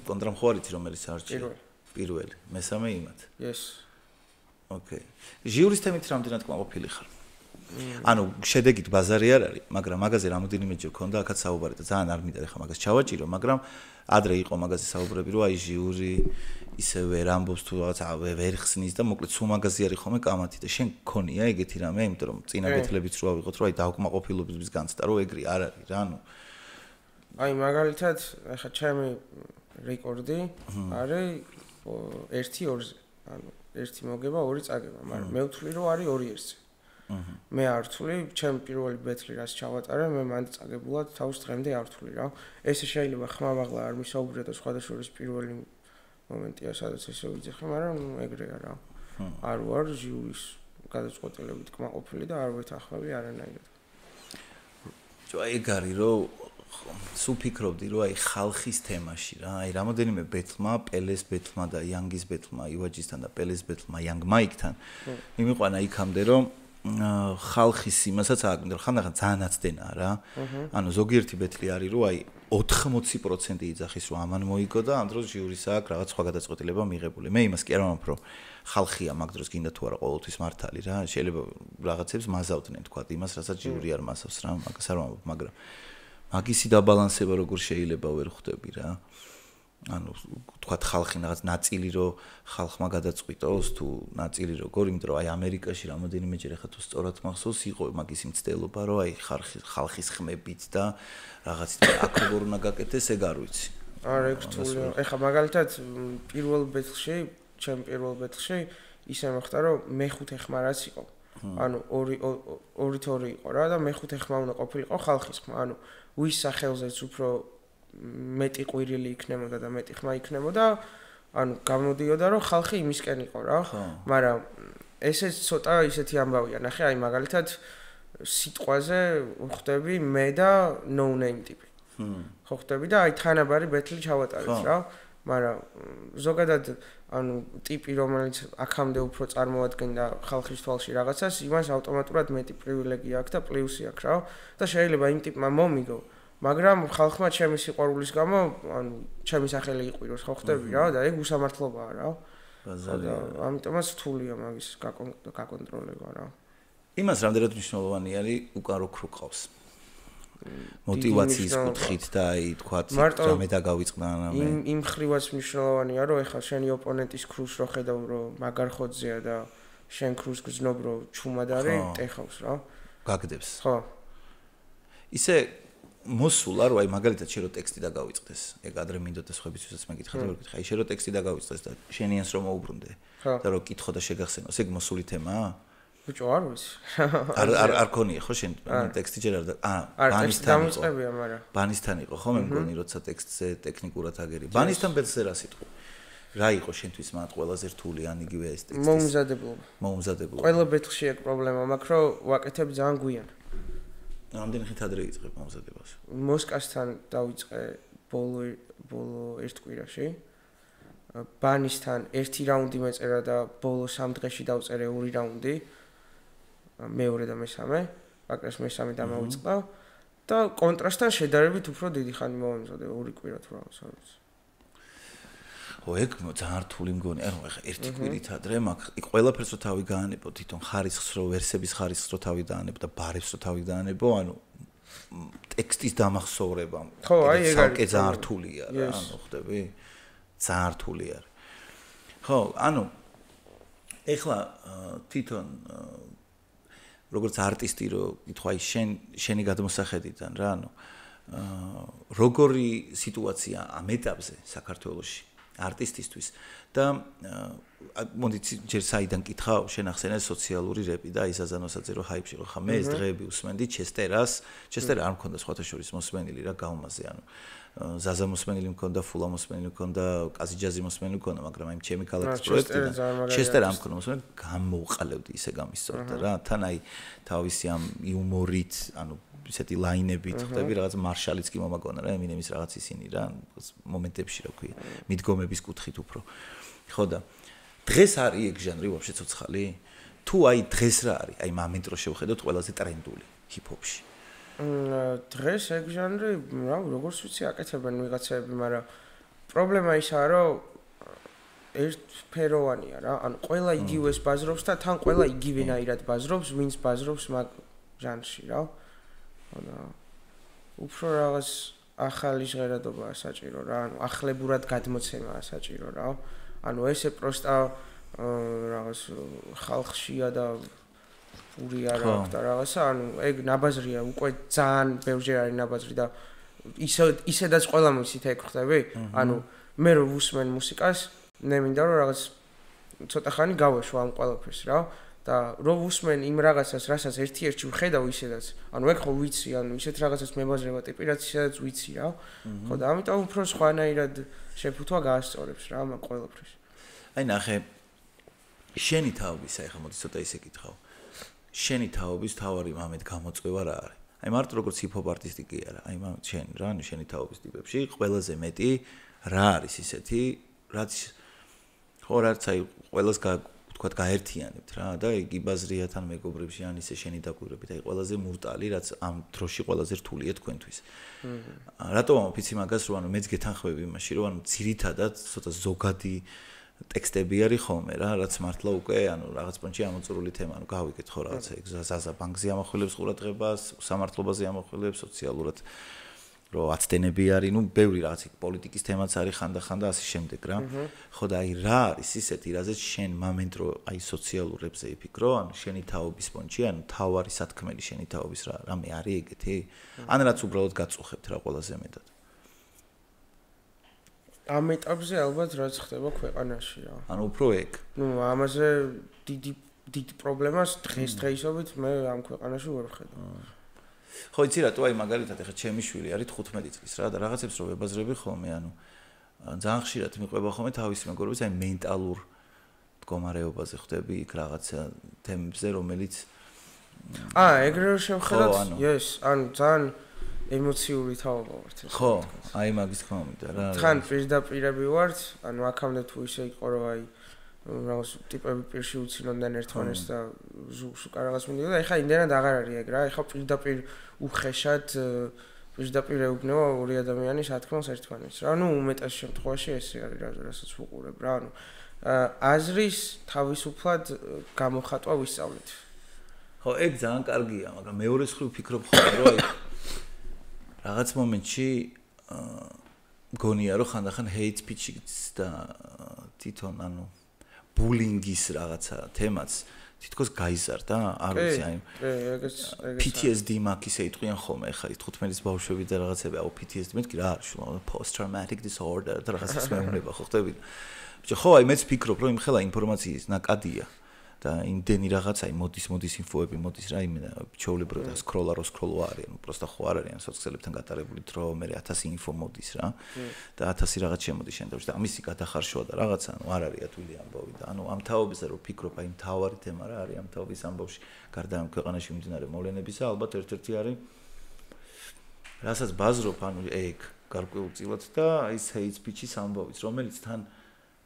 კონტრამ ხო არიცი რომელიც არჩიე? პირველი. მესამე იმათ. Yes. ოკეი. ჟიურის თემით რამდენად კმაყოფილი ხარ? ანუ შედეგით ბაზარი არ არის, მაგრამ მაგაზე რამოდენიმეჯერ ქონდა აქაც საუბარი და ძალიან არ მინდა ხა მაგას ჩავაჭირო, მაგრამ ადრე იყო მაგაზე საუბრები, რომ აი ჟიური ისე ვერ ამბობს თუ რაღაც ვერ ხსნის და მოკლედ სულ მაგაზე არის ხოლმე კამათი და შენ გქონია ეგეთი რამე, იმიტომ რომ წინა ბეთლებიც რო ავიღოთ, რომ აი დაუკმაყოფილებების განცდა, რომ ეგრე არ არის რა, ანუ აი მაგალითად, ახლა ჩემი რეკორდი არის 1-2-ზე. ანუ 1 მოგება, 2 წაგება, მაგრამ მე ვთვლი რომ არის 2-1-ზე. მე არ ვთვლი, ჩემი პირველი ბეთლი რაც ჩავატარე, მე მანდ წაგებულად თავს დღემდე არ ვთვლი რა. ესე შეიძლება ხმამაღლა არ მისაუბრე და სხვადასხვა პირველი მომენტია, სადაც ესე ვიძახე, მაგრამ ეგრეა რა. არ ვარ ჟიურის გადაწყვეტილებით კმაყოფილი და არ ვეთანხმები არანაირად. ეგ არის რომ სულ ფიქრობდი რომ აი ხალხის თემაში რა, აი რამოდენიმე ბეთლმა, პელეს ბეთლმა და იანგის ბეთლმა, ივაჯისთან და პელეს ბეთლმა, იანგ მაიკთან მიმიყვანა იქამდე რომ ხალხის იმასაც ააგნდა, ხანდახან ძალიან აცდენაა რა. ანუ ზოგიერთი ბეთლი არის რომ აი 80% იძახის რომ ამან მოიგო და ამ დროს ჟიურის აქვს რაღაც სხვა გადაწყვეტილება მიღებული. მე იმას კი არ ვამბობ რომ ხალხია მაგ დროს გინდა თუ არა ყოველთვის მართალი რა, შეიძლება რაღაცებს მაზავდნენ თქვა იმას, რასაც ჟიური არ მასავს რა, მაგას არ ვამბობ, მაგრამ მაგისი დაბალანსება როგორ შეიძლება ვერ ხვდები რა. ანუ თქვა ხალხი რაღაც ნაწილი რომ ხალხმა გადაწყვიტოს თუ ნაწილი როგორ, იმიტომ რომ აი ამერიკაში რამოდენიმეჯერ ახლა თუ სწორად მახსოვს იყო მაგის მცდელობა რომ აი ხალხის ხმებით და რაღაც აქ როგორ უნდა გაკეთდეს ეგ არ ვიცი. არა ეგ რთულია. ეხლა მაგალითად პირველ ბეთლში, ჩემ პირველ ბეთლში ისე მოხდა რომ მეხუთე ხმა რაც იყო. ანუ 2-2 იყო რა და მეხუთე ხმა უნდა ყოფილიყო ხალხის ხმა. ანუ ვის სახელზეც უფრო მეტი ყვირილი იქნებოდა და მეტი ხმა იქნებოდა, ანუ გამოდიოდა რომ ხალხი იმისკენ იყო რა. მაგრამ ესეც ცოტა ისეთი ამბავია. ნახე, აი მაგალითად სიტყვაზე ხვდები მე და no name ტიპი. ხო ხვდები და აი თანაბარი ბეთლი ჩავატარეთ რა. მაგრამ ზოგადად ანუ ტიპი რომელიც აქამდე უფრო წარმოადგენდა ხალხის თვალში რაღაცას, იმას ავტომატურად მეტი პრივილეგია აქვს და პლუსი აქვს რა. და შეიძლება იმ ტიპმა მომიგო, მაგრამ ხალხმა ჩემი სიყვარულის გამო, ანუ ჩემი სახელი იყვიროს, ხო ხვდები რა და ეგ უსამართლობაა რა. და ამიტომაც რთულია მაგის გაკონტროლება რა. იმას რამდენად მნიშვნელოვანი არის უკან რო ქრუყავს. მოტივაციის კუთხით და აი თქვათ რამე დაგავიწყდა რამე. იმ ხრივაც მნიშვნელოვანია რომ ეხლა შენი ოპონენტის ქრუს რო ხედავ რომ მაგარ ხოძეა და შენ ქრუს გზნობ რომ ჩუმად არის, ტეხავს რა. გაგდებს. ხო. ისე მოსულა რომ აი მაგალითად შენ რო ტექსტი დაგავიწყდეს, ეგ ადრე მინდოდა სხვებისთვისაც მეკითხა და ვეკითხა, აი შენ რო ტექსტი დაგავიწყდეს და შენიანს რომ მოუბრუნდე და რო კითხო და შეგახსენოს, ეგ მოსული თემაა? ბიჭო არ ვიცი. არ ქონია ხო შენ ტექსტი ჯერ არ ბანისთან დამწყებია, მაგრამ ბანისთან იყო ხო მე მგონი როცა ტექსტზე ტექნიკურად აგერი. ბანისთან ბედზე რა სიტყვა? რა იყო შენთვის მათ ყველაზე რთული ან იგივე ეს ტექსტი? მოუმზადებლობა. ყველა ბეთლში ეგ პრობლემა მაქვს რომ ვაკეთებ ძალიან გვიან. რამდენი ხით ადრე იწყებ მომზადებას? მოსკასთან დავიწყე ბოლო ერთ კვირაში. ბანისთან ერთი რაუნდი მეწერა და ბოლო 3 დღეში დავწერე 2 რაუნდი. მეორე და მესამე, აკრეს მესამე დამოვიწყდა და კონტრასტთან შედარებით უფრო დიდი ხანი მომემზადე 2 კვირა თუ რაღაც არ ვიცი. ხო, ეგ ძალიან რთული მგონი. ანუ ეხა ერთი კვირით ადრე მაგ ყველაფერს რო თავი გაანებო, თვითონ ხარისხს რო ვერსების ხარისხს რო თავი დაანებო და ბარებს რო თავი დაანებო, ანუ ტექსტის დამახსოვრება. ხო, აი ეგ არის ძალიან რთულია რა, ანუ ხვდები? ძალიან რთული არის. ხო, ანუ ეხლა თვითონ როგორც არტისტი რო ითქვაი შენი გადმოსახედიდან რა, ანუ როგორი სიტუაცია ამ ეტაპზე საქართველოში არტისტისთვის და მოდი ჯერ საიდან კითხავ, შენ ახსენე სოციალური რეპი და ისაზანოსაძე რო ჰაიპში რო ხა მე ეს დღეები უსმენდი ჩესტერა არ მქონდა სხვათა შორის მოსმენილი რა გაუმაზე, ანუ ზაზა მოსმენილი მქონდა, ფულა მოსმენილი მქონდა, კაზიჯაზი მოსმენილი მქონდა, მაგრამ აი ჩემი ქალაქის პროექტიდან ჩესტერა მქონდა მოსმენილი, გამოვყალევდი ისე გამისწორდა რა. თან აი თავისი ამ იუმორით, ანუ ისეთი ლაინებით ხდები, რაღაც მარშალიც კი მომაგონა რა, ემინემის რაღაც ისინი რა, მომენტებში რა ქვია, მიდგომების კუთხით უფრო. ხო და დღეს არის ეგ ჟანრი ვაფშე ცოცხალი? თუ აი დღეს რა არის? აი მომენტ რო შევხედოთ ყველაზე ტრენდული ჰიპ-ჰოპში. დღეს ეგ ჟანრი, რა, როგორც ვიცი, აკეთებენ ვიღაცები, მაგრამ პრობლემა ისაა, რომ ერთფეროვანია რა, ანუ ყველა იგივეს ბაზრობს და თან ყველა იგივენაირად ბაზრობს, ვინც ბაზრობს მაგ ჟანრში რა. და უფრო რაღაც ახალი ჟღერადობაა საჭირო რა, ანუ ახლებურად გადმოცემაა საჭირო რა. ანუ ესე პროსტა რაღაც ხალხშია და პური არ აქვს და რაღაცა, ანუ ეგ ნაბაზრია, უკვე ძალიან ბევრჯერ არის ნაბაზრი და ისედაც ყველა მუსიკით ეკხვდები? ანუ მე რო ვუსმენ მუსიკას, მე მინდა რომ რაღაც ცოტა ხანი გავაშვა ამ ყველაფერს რა და რო ვუსმენ იმ რაღაცას, რასაც ერთ-ერთი ვხედავ ისედაც. ანუ ეგ ხო ვიცი, ანუ ისეთ რაღაცას მებაზრება ტიპი, რაც ისედაც ვიცი რა. ხო და ამიტომ უფრო სხვანაირად შეფუთვა გაასწორებს რა ამ ყველაფერს. აი ნახე შენი თაობის, აი ხა მოდი ცოტა ისე კითხავ. შენი თაობის თავარი მამეთ გამოწვევა რა არის? აი მარტო როგორც ჰიპ-ჰოპ არტისტი კი არა, აი შენ რა, შენი თაობის ტიპებში ყველაზე მეტი რა არის ისეთი, რაც ხო რაც აი ყველას თქვა გაერთიანებთ რა და იგი ბაზრია თან მეგობრებში ან ისე შენი დაკვირვებით, აი ყველაზე მურტალი, რაც ამ დროში ყველაზე რთულია თქვენთვის. რატომ ვამბობ მაგას, რომ ანუ მეც გეთანხმები იმაში, რომ ანუ ძირითადად ცოტა ზოგადი ტექსტები არის ხოლმე რა, რაც მართლა უკვე ანუ რაღაც პონჩი ამოწურული თემა, ანუ გავიგეთ ხო რაღაცა ეგ ზაზა ბანკზე ამახვილებს ყურადღებას, სამართლობაზე ამახვილებს, სოციალურად რომ აცდენები არის, ну ბევრი რაღაც პოლიტიკის თემაც არის ხანდახანდა ასე შემდეგ რა. ხო და აი რა არის ისეთი, რაზეც შენ მომენტ რო აი სოციალურებზე იფიქრო, ანუ შენი თაობის პონჩი, ანუ თავარი სათქმელი შენი თაობის რა, რამე არის ეგეთი? ან რაც უბრალოდ გაწუხებთ რა ყველაზე მეტად. ამ ეტაპზე ალბათ რაც ხდება ქვეყანაში რა. ანუ უფრო ეგ. ნუ ამაზე დიდ პრობლემას დღესდღეობით მე ამ ქვეყანაში ვერ ვხედავ. ხო იცი რატო აი მაგალითად ეხა ჩემი შვილი არის 15 წლის რა და რაღაცებს რო ვებაზრები ხოლმე ანუ ძალიან ხშირად მიყვება ხოლმე თავის მეგობრებს აი მენტალურ მდგომარეობაზე ხვდები იქ რაღაცა თემებზე რომელიც ეგრე რო შევხედოთ yes ანუ ძალიან ემოციური თაობა ვართ ეს ხო აი მაგის თქმა უნდა რა თან პირდაპირები ვართ ანუ აქამდე თუ ისე იყო რომ აი რაღაც ტიპები პირში უცინონდნენ ერთმანეთს და სუკარაღას მინდოდა და ეხა იმდენად აღარ არის ეგ რა ეხა პირდაპირ უხეშად პირდაპირ ეუბნება ორი ადამიანის ათქმას ერთმანეთს რა ნუ უმეტეს შემთხვევაში ესე არის რასაც ვუყურებ რა ანუ აზრის თავისუფლად გამოხატვა ვისწავლეთ ხო ეგ ძალიან კარგია მაგრამ მეორე მხრივ ვფიქრობ ხოლმე რომ აი რაღაც მომენტში მგონია რომ ხანდახან hate speech-იც და თვითონ ანუ ბულინგის რაღაცა თემაც თითქოს გაიზარდა, არ ვიცი, აი PTSD მაგის ეტყვიან ხოლმე, ხა 15 ბავშვები და რაღაცები, აუ PTSD მეთქი რა არის, post traumatic disorder და რაღაცას მეუბნება, ხო ხტები? ბიჭო, ხო, აი მეც ვფიქრობ, რომ იმ ხელა ინფორმაციის ნაკადია და იმდენი რაღაცა, აი მოდის ინფოები, მოდის რა, იმენა ჩაოლებრო და სკროლო არის, ну просто ხო არ არის სოციალებთან გატარებული დრო, მე 1000 ინფო მოდის რა და 1000 რაღაც შემოდის შენდებში და ამისი გადახარშვა და რაღაცა, ну არ არის ათვილი ამბავი და ანუ ამ თაობაზე რომ ვფიქრობ, აი მთავარი თემა რა არის ამ თაობის ამბავში, გარდა ამ ქვეყანაში მიმდინარე მოვლენებისა, ალბათ ერთ-ერთი არის რასაც ბაზრობ, ანუ ეგ გარკვეულწილად და აი hate speech-ის ამბავიც, რომელიც თან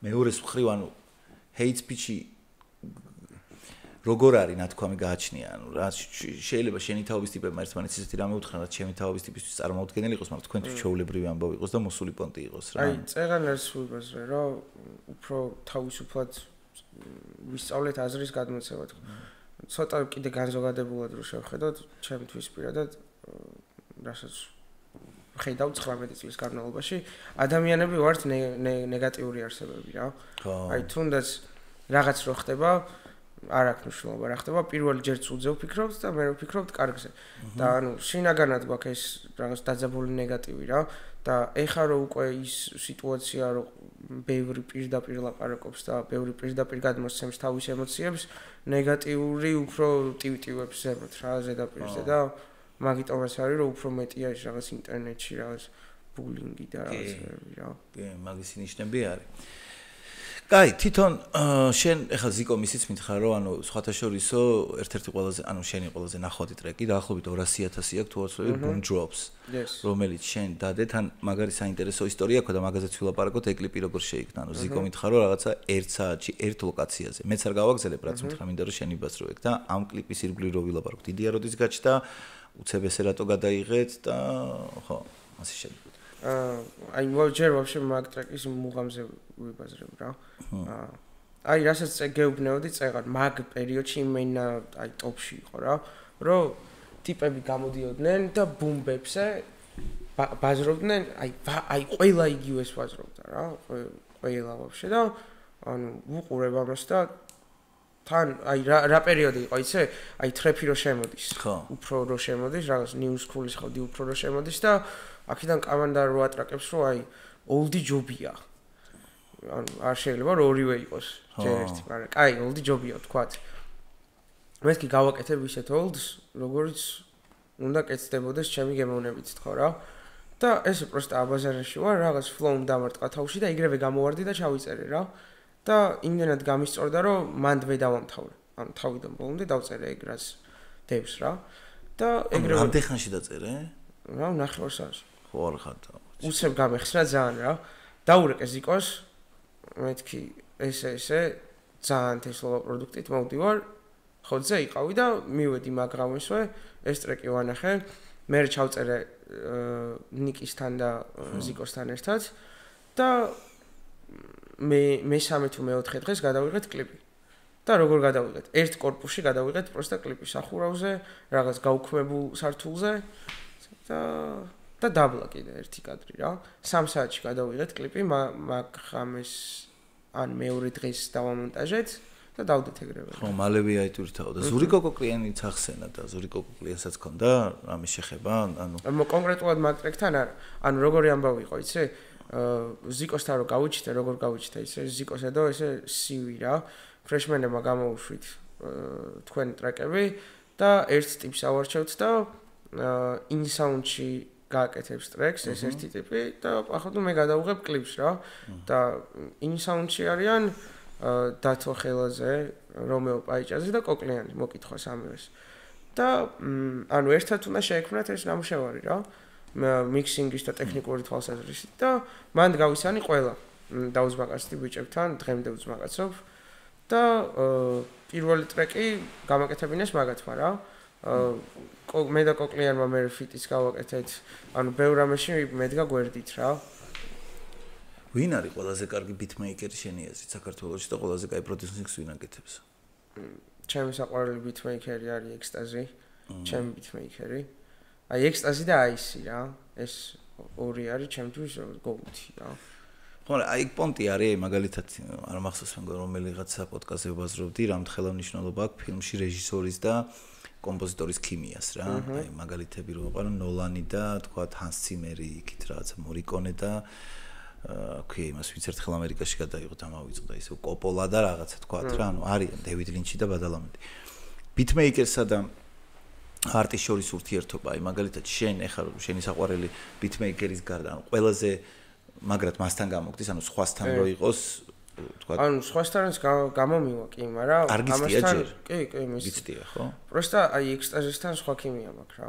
მეორეს მხრივ, ანუ hate speech-ი როგორ არის ნათქვამი გააჩნია, ანუ რა შეიძლება შენი თაობის ტიპებმა ერთმანეთს ისეთი რამე უთხრან, რაც ჩემი თაობის ტიპისთვის წარმოუდგენელი იყოს, მაგრამ თქვენთვის ჩვეულებრივი ამბავი იყოს და მოსული პონტი იყოს რა. აი, წეღანას ვიბაზრე, რომ უფრო თავისუფლად ვისწავლეთ აზრის გადმოცემა. ცოტა კიდე განზოგადებულად რო შევხედოთ, ჩემთვის პირადად, რასაც ხედავ 19 წლის განმავლობაში, ადამიანები ვართ ნეგატიური არსებები რა. აი, თუნდაც რაღაც რო ხდება არ აქვს მნიშვნელობა რა ხდება პირველი ჯერ ცუდზე ვფიქრობთ და მე ვფიქრობთ კარგზე და ანუ შინაგანად გვაქვს ეს რაღაც დაძაბული ნეგატივი რა და ეხა რო უკვე ის სიტუაცია რო ბევრი პირდაპირ ლაპარაკობს და ბევრი პირდაპირ გადმოსცემს თავის ემოციებს ნეგატიური უფრო ტივტივებს ზემოთ რა ზედაპირზე და მაგიტომაც არის რომ უფრო მეტია ის რაღაც ინტერნეტში რაღაც ბულინგი და რაღაცები რა კი მაგის ნიშნები არის კაი, თვითონ შენ ეხლა ზიკო მისიც მითხარ რომ ანუ სხვათა შორისო ერთ-ერთი ყველაზე ანუ შენი ყველაზე ნახვადი ტრეკი დაახლოებით 200,000 აქვს თუ ვაცვლები Boom Drops რომელიც შენ დადეთ ან მაგარი საინტერესო ისტორია აქვს და მაგაზეც ვილაპარაკოთ ეკლიპი როგორ შეიქმნა ანუ ზიკო მითხარ რომ რაღაცა 1 საათში ერთ ლოკაციაზე მეც არ გავაგზელებ რაც მითხრა მინდა რომ შენი ბაზრო ეგ და ამ კლიპის ირგვლივ რო ვილაპარაკოთ იდეა როდის გაჩნდა უცებ ესე რატო გადაიღეთ და ხო ასე შემდეგ აი მოჯერ ვაფშე მაგ ტრეკის მუღამზე ვიბაზრებ რა. აი რასაც გეუბნეოდი წეღარ მაგ პერიოდში მენა აი ტოპში იყო რა, რომ ტიპები გამოდიოდნენ და ბუმბებზე ბაზრობდნენ, აი ყველა იგივეს ბაზრობდა რა, ყველა ვაფშე და ანუ ვუყურებ ამას და თან აი რა პერიოდი იყო იცი? აი ტრეფი რო შემოდის. ხო. უფრო რო შემოდის, რაღაც new school-ის ხავდი უფრო რო შემოდის და აქედან კამანდარ რო ატრაკებს რომ აი oldi ჯობია. ანუ არ შეიძლება რომ ორივე იყოს ჯერ ერთი, მაგრამ კაი, oldi ჯობია ვთქვათ. მე კი გავაკეთებ ისეთ olds, როგორც უნდა კეთდებოდეს ჩემი გემოვნებით თქო რა. და ეს უბრალოდ აბაზარში ვარ, რაღაც flow დამარტყა თავში და იგრევე გამოვარდი და ჩავიწერე რა. და იმდენად გამისწორდა რომ მანდ დავამთავრე. ანუ თავიდან ბოლომდე დავწერე ეგ რაც დევს რა. და ეგრევე რამდენ ხანში დაწერე? რა ნახევარ საათში. ხო არ ხარდა. უცებ გამეხსნა ძალიან რა. დაურეკე ზიკოს მეთქი ესე ძალიან თესლობა პროდუქტით მოვდივარ. ხოძე იყავი და მივედი მაგრამისვე ეს ტრეკი ვანახე. მე ჩავწერე ნიკისთან და ზიკოსთან ერთად და მე-3 თუ მე-4 დღეს გადავიღეთ კლიპი. და როგორ გადავიღეთ? ერთ კორპუსში გადავიღეთ პროსტა კლიპი სახურავზე, რაღაც გაუქმებულ სართულზე და დაბლა კიდე ერთი კადრი რა. 3 საათში გადავიღეთ კლიპი, მაგ-5-ის ან მეორე დღეს დავამონტაჟეთ და დავდეთ ეგრევე. ხო, მალევე აიტვირთავ და ზურიკო კოკლიანიც ახსენა და ზურიკო კოკლიანსაც ქონდა რამის შეხება, ანუ კონკრეტულად მაგ ტრეკთან არა. ანუ როგორი ამბავი იყო, იცი? ზიკოსთან რო გავიჩიტე, როგორ გავიჩიტე ისე ზიკოს ედო ესე CV რა. ფრეშმენებმა გამოუშვით თქვენი ტრეკები და ერთ ტიპს ავარჩევთ და InSound-ში გააკეთებს ტრეკს ეს ერთი ტიპი და ახლა მე გადავიღებ კლიპს რა. და InSound-ში არიან დათო ხელაძე, რომეო პაიჭაძე და კოკლიანი მოკითხვა სამივეს. და ანუ ერთად უნდა შეექმნათ ეს ნამუშევარი რა. მიქსინგის და ტექნიკური თვალსაზრისით და მანდ გავისანი ყველა. დაუზმაკაცდი ბიჭებთან, დღემდე უზმაკაცობ და პირველი ტრეკი გამაკეთებინეს მაგათმა რა. მე და კოკლიანმა მე ფიტის გავაკეთეთ. ანუ ბევრ რამეში მედგა გვერდით რა. ვინ არის ყველაზე კარგი ბიტმეიკერი შენი აზრით საქართველოში და ყველაზე კაი პროდიუსინგს ვინ აკეთებს? ჩემი საყვარელი ბიტმეიკერი არის ექსტაზი, ჩემი ბიტმეიკერი. აი ექსტაზი და აისი რა. ეს ორი არის ჩემთვის გოუთი რა. ხო, აი პონტი არის მაგალითად არ მახსოვს რომელიღაცა პოდკასტზე ვაზრობდი, რამ ხელოვნიშნულობა აქვს ფილმში რეჟისორის და კომპოზიტორის ქიმიას რა. აი მაგალითები რო ვაყარო ნოლანი და თქვათ ჰანს ციმერი იქით რაღაცა მორიკონე და ოკეი, მას ვინც ერთხელ ამერიკაში გადაიღოთ ამავიწყდა ისე კოპოლა და რაღაცა თქვათ რა, ანუ არიან დევიდ ლინჩი და ბადალამენტი. ბიტმეიკერსა და არტის შორის ურთიერთობა, აი მაგალითად შენ ეხლა შენი საყვარელი ბიტმეიკერის გარდა, ანუ ყველაზე მაგრად მასთან გამოგდის, ანუ სხვასთან რო იყოს, თქვათ. ანუ სხვასთანაც გამომივა კი, მაგრამ ამასთან კი, მიცდია, ხო? პროსტა აი ექსტაზისთან სხვა ქიმია მაქვს რა.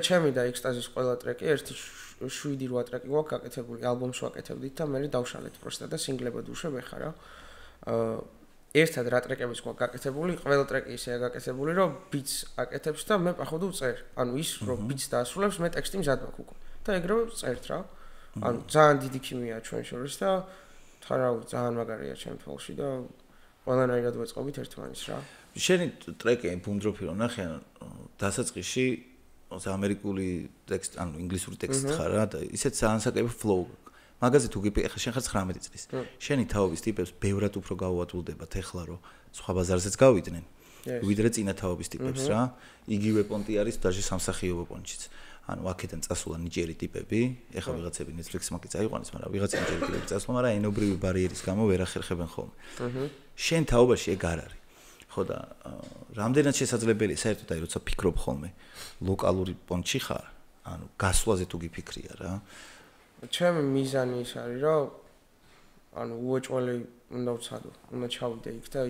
ჩემი და ექსტაზის ყველა ტრეკი 7-8 ტრეკი გვაქვს გაკეთებული, ალბომს ვაკეთებდით და მე დავშალეთ პროსტა და სინგლებად უშვებ ეხა რა. ერთად რა ტრეკებიც გვაქვს გაკეთებული, ყველა ტრეკი ისეა გაკეთებული, რომ ბიტს აკეთებს და მე პახოვდო წერ. ანუ ის რომ ბიტს დაასრულებს, მე ტექსტი მზად მაქვს უკვე. და ეგრევე წერთ რა. ანუ ძალიან დიდი ქიმიაა ჩვენ შორის და თან ძალიან მაგარია ჩემ თვალში და ყველანაირად ვეწყობით ერთმანეთს რა. შენი ტრეკი ბუმდროფი რომ ნახე, დასაწყისში ამერიკული ტექსტ, ანუ ინგლისური ტექსტი ხარ რა და ისეთ ძალიან საკეფო flow. მაგაზე თუ გიპი, ახლა შენ ხარ 19 წლის. შენი თაობის ტიპებს ბევრად უფრო გაუატულდებათ ეხლა რომ სხვა ბაზარზეც გავიდნენ. ვიდრე წინა თაობის ტიპებს რა. იგივე პონტი არის დაჟე სამსახიობო პონჩიც. ანუ აქედან წასულა ნიჭიერი ტიპები, ეხლა ვიღაცები Netflix-მა კი წაიყვანეს, მაგრამ ვიღაცა ნიჭიერი ტიპები წასულა, მაგრამ ენობრივი ბარიერის გამო ვერ ახერხებენ ხოლმე. შენ თაობაში ეგ არ არის. ხო და რამდენად შესაძლებელია საერთოდ აი როცა ფიქრობ ხოლმე ლოკალური პონჩი ხარ, ანუ გასვლაზე თუ გიფიქრია რა. ჩემი მიზანი ის არის, რომ ანუ უოჭველი უნდა ვცადო, უნდა ჩავიდე იქ და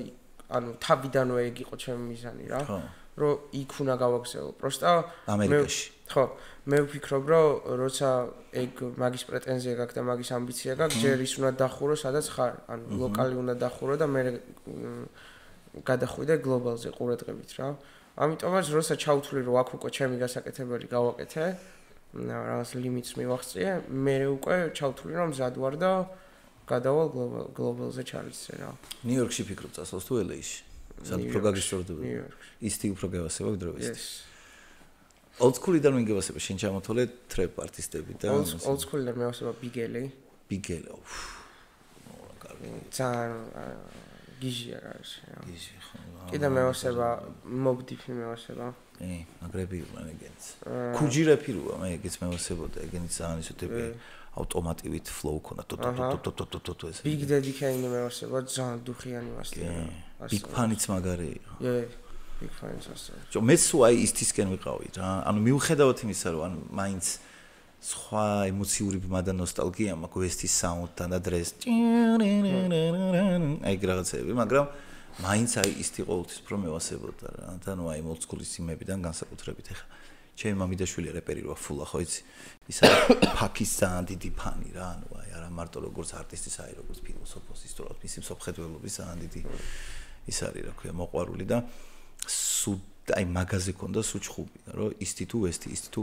ანუ თავიდანვე ეგ იყო ჩემი მიზანი რა. რომ იქ უნდა გავაგზავნო. პროსტა ამერიკაში. ხო, მე ვფიქრობ, რომ როცა ეგ მაგის პრეტენზია გაქვს და მაგის ამბიცია გაქვს, ჯერ ის უნდა დახურო, სადაც ხარ. ანუ ლოკალი უნდა დახურო და მე გადახვიდე გლობალზე ყურადღებით რა. ამიტომაც როცა ჩავთვლი, რომ აქ უკვე ჩემი გასაკეთებელი გავაკეთე, რაღაც ლიმიტს მივახციე, მე უკვე ჩავთვლი, რომ მზად ვარ და გადავალ გლობალზე ჩარიცე რა. ნიუ-იორკში ფიქრობ წასვლას თუ LA-ში? სად უფრო გაგისწორდება? ისეთი უფრო გავასება დროის. Old-school-დან ვინ გევასება? შენ ჩამოთვალე ტრეპ არტისტები და Old-school-დან მევასება ბიგელი. ბიგელი. ძალიან გიჟი არ არის რა. გიჟი ხო. კიდე მეოსება მობდიფი მეოსება. კი, მაგრები იყვნენ ეგენიც. ქუჯირები როა, მე ეგეც მეოსებოდა, ეგენიც ძალიან ისო ტიპი ავტომატივით flow ქონდა ტო ეს. Big Daddy Kane მეოსება ძალიან დუხიანი მასტია. Big Fan-იც მაგარი იყო. Big Fan-იც ასე. მეც აი ისთისკენ ვიყავი რა. ანუ მიუხედავად იმისა, რომ ანუ მაინც სხვა ემოციური ბმა და ნოსტალგია მაქვს ვესტის საუნდთან და დრეს. აი რაღაცები, მაგრამ მაინც აი ისეთი ყოველთვის უფრო მევასებოდა რა. და ნუ აი old school-ის იმებიდან განსაკუთრებით ეხა ჩემი მამიდაშვილი რეპერი როა ფულა ხო იცი? ის არის ფაქის ძალიან დიდი ფანი რა. ანუ აი არა მარტო როგორც არტისტის, აი როგორც ფილოსოფოსის, თორემ მისი მსოფლმხედველობის ძალიან დიდი ის არის რა ქვია მოყვარული და აი მაგაზე ქონდა სუჩხუბი რომ ისთი თუ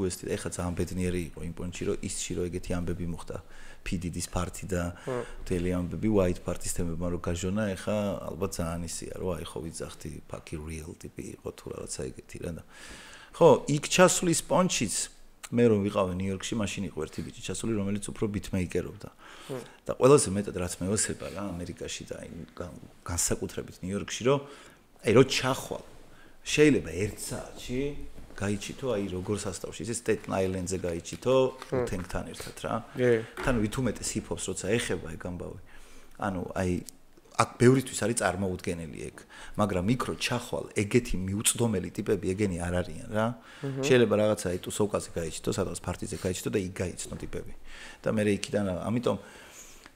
ვესტი და ეხა ძალიან ბედნიერი იყო იმ პონჩი რომ ისში რომ ეგეთი ამბები მოხდა PDD-ის პარტი და მთელი ამბები White Party-ის თემებმა რომ გაჟონა ეხა ალბათ ძალიან ისია რომ აი ხო ვიძახთი ფაკი real ტიპი იყო თუ რაღაცა ეგეთი რა და ხო იქ ჩასulis პონჩიც მე რომ ვიყავი ნიუ-იორკში მაშინ იყო ერთი ბიჭი ჩასული რომელიც უფრო beatmaker-ობდა და ყველაზე მეტად რაც მეოსება რა ამერიკაში და აი განსაკუთრებით ნიუ-იორკში რომ აი რო ჩახვალ შეიძლება 1 საათში გაიჩითო აი როგორ სასტავში ის Staten Island-ზე გაიჩითო უთენგთან ერთად რა. თან ვითუმეტეს hip-hop-ს როცა ეხება ეგ ამბავი. ანუ აი აქ ბევრისთვის არის წარმოუდგენელი ეგ, მაგრამ მიკრო ჩახვალ ეგეთი მიუწდომელი ტიპები ეგენი არ არიან რა. შეიძლება რაღაცა აი ტუსოვკაზე გაიჩითო, სადღაც პარტიზე გაიჩითო და იქ გაიცნო ტიპები. და მე იქიდან ამიტომ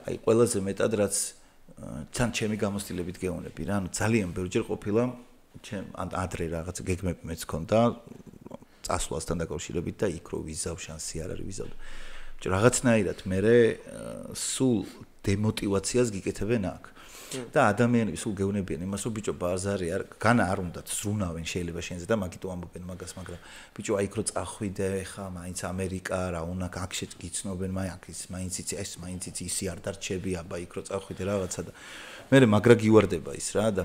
აი ყველაზე მეტად რაც თან ჩემი გამოცდილებით გეუბნები რა, ანუ ძალიან ბევრჯერ ყოფილა ჩემ ადრე რაღაც გეგმები მეც ქონდა წასვლასთან დაკავშირებით და იქ რო ვიზავ შანსი არ არის ვიზავ. რაღაცნაირად მე სულ დემოტივაციას გიკეთებენ აქ. და ადამიანები სულ გეუნებიან იმას რომ ბიჭო ბაზარი არ განა არ უნდათ ზრუნავენ შეიძლება შენზე და მაგითო ამბობენ მაგას მაგრამ ბიჭო აი იქ რო წახვიდე ხა მაინც ამერიკა რა უნდა აქ შეგიცნობენ მაინც მაინც იცი ეს მაინც იცი ისი არ დარჩები აბა იქ რო წახვიდე რაღაცა და მე მაგრა გივარდება ის რა და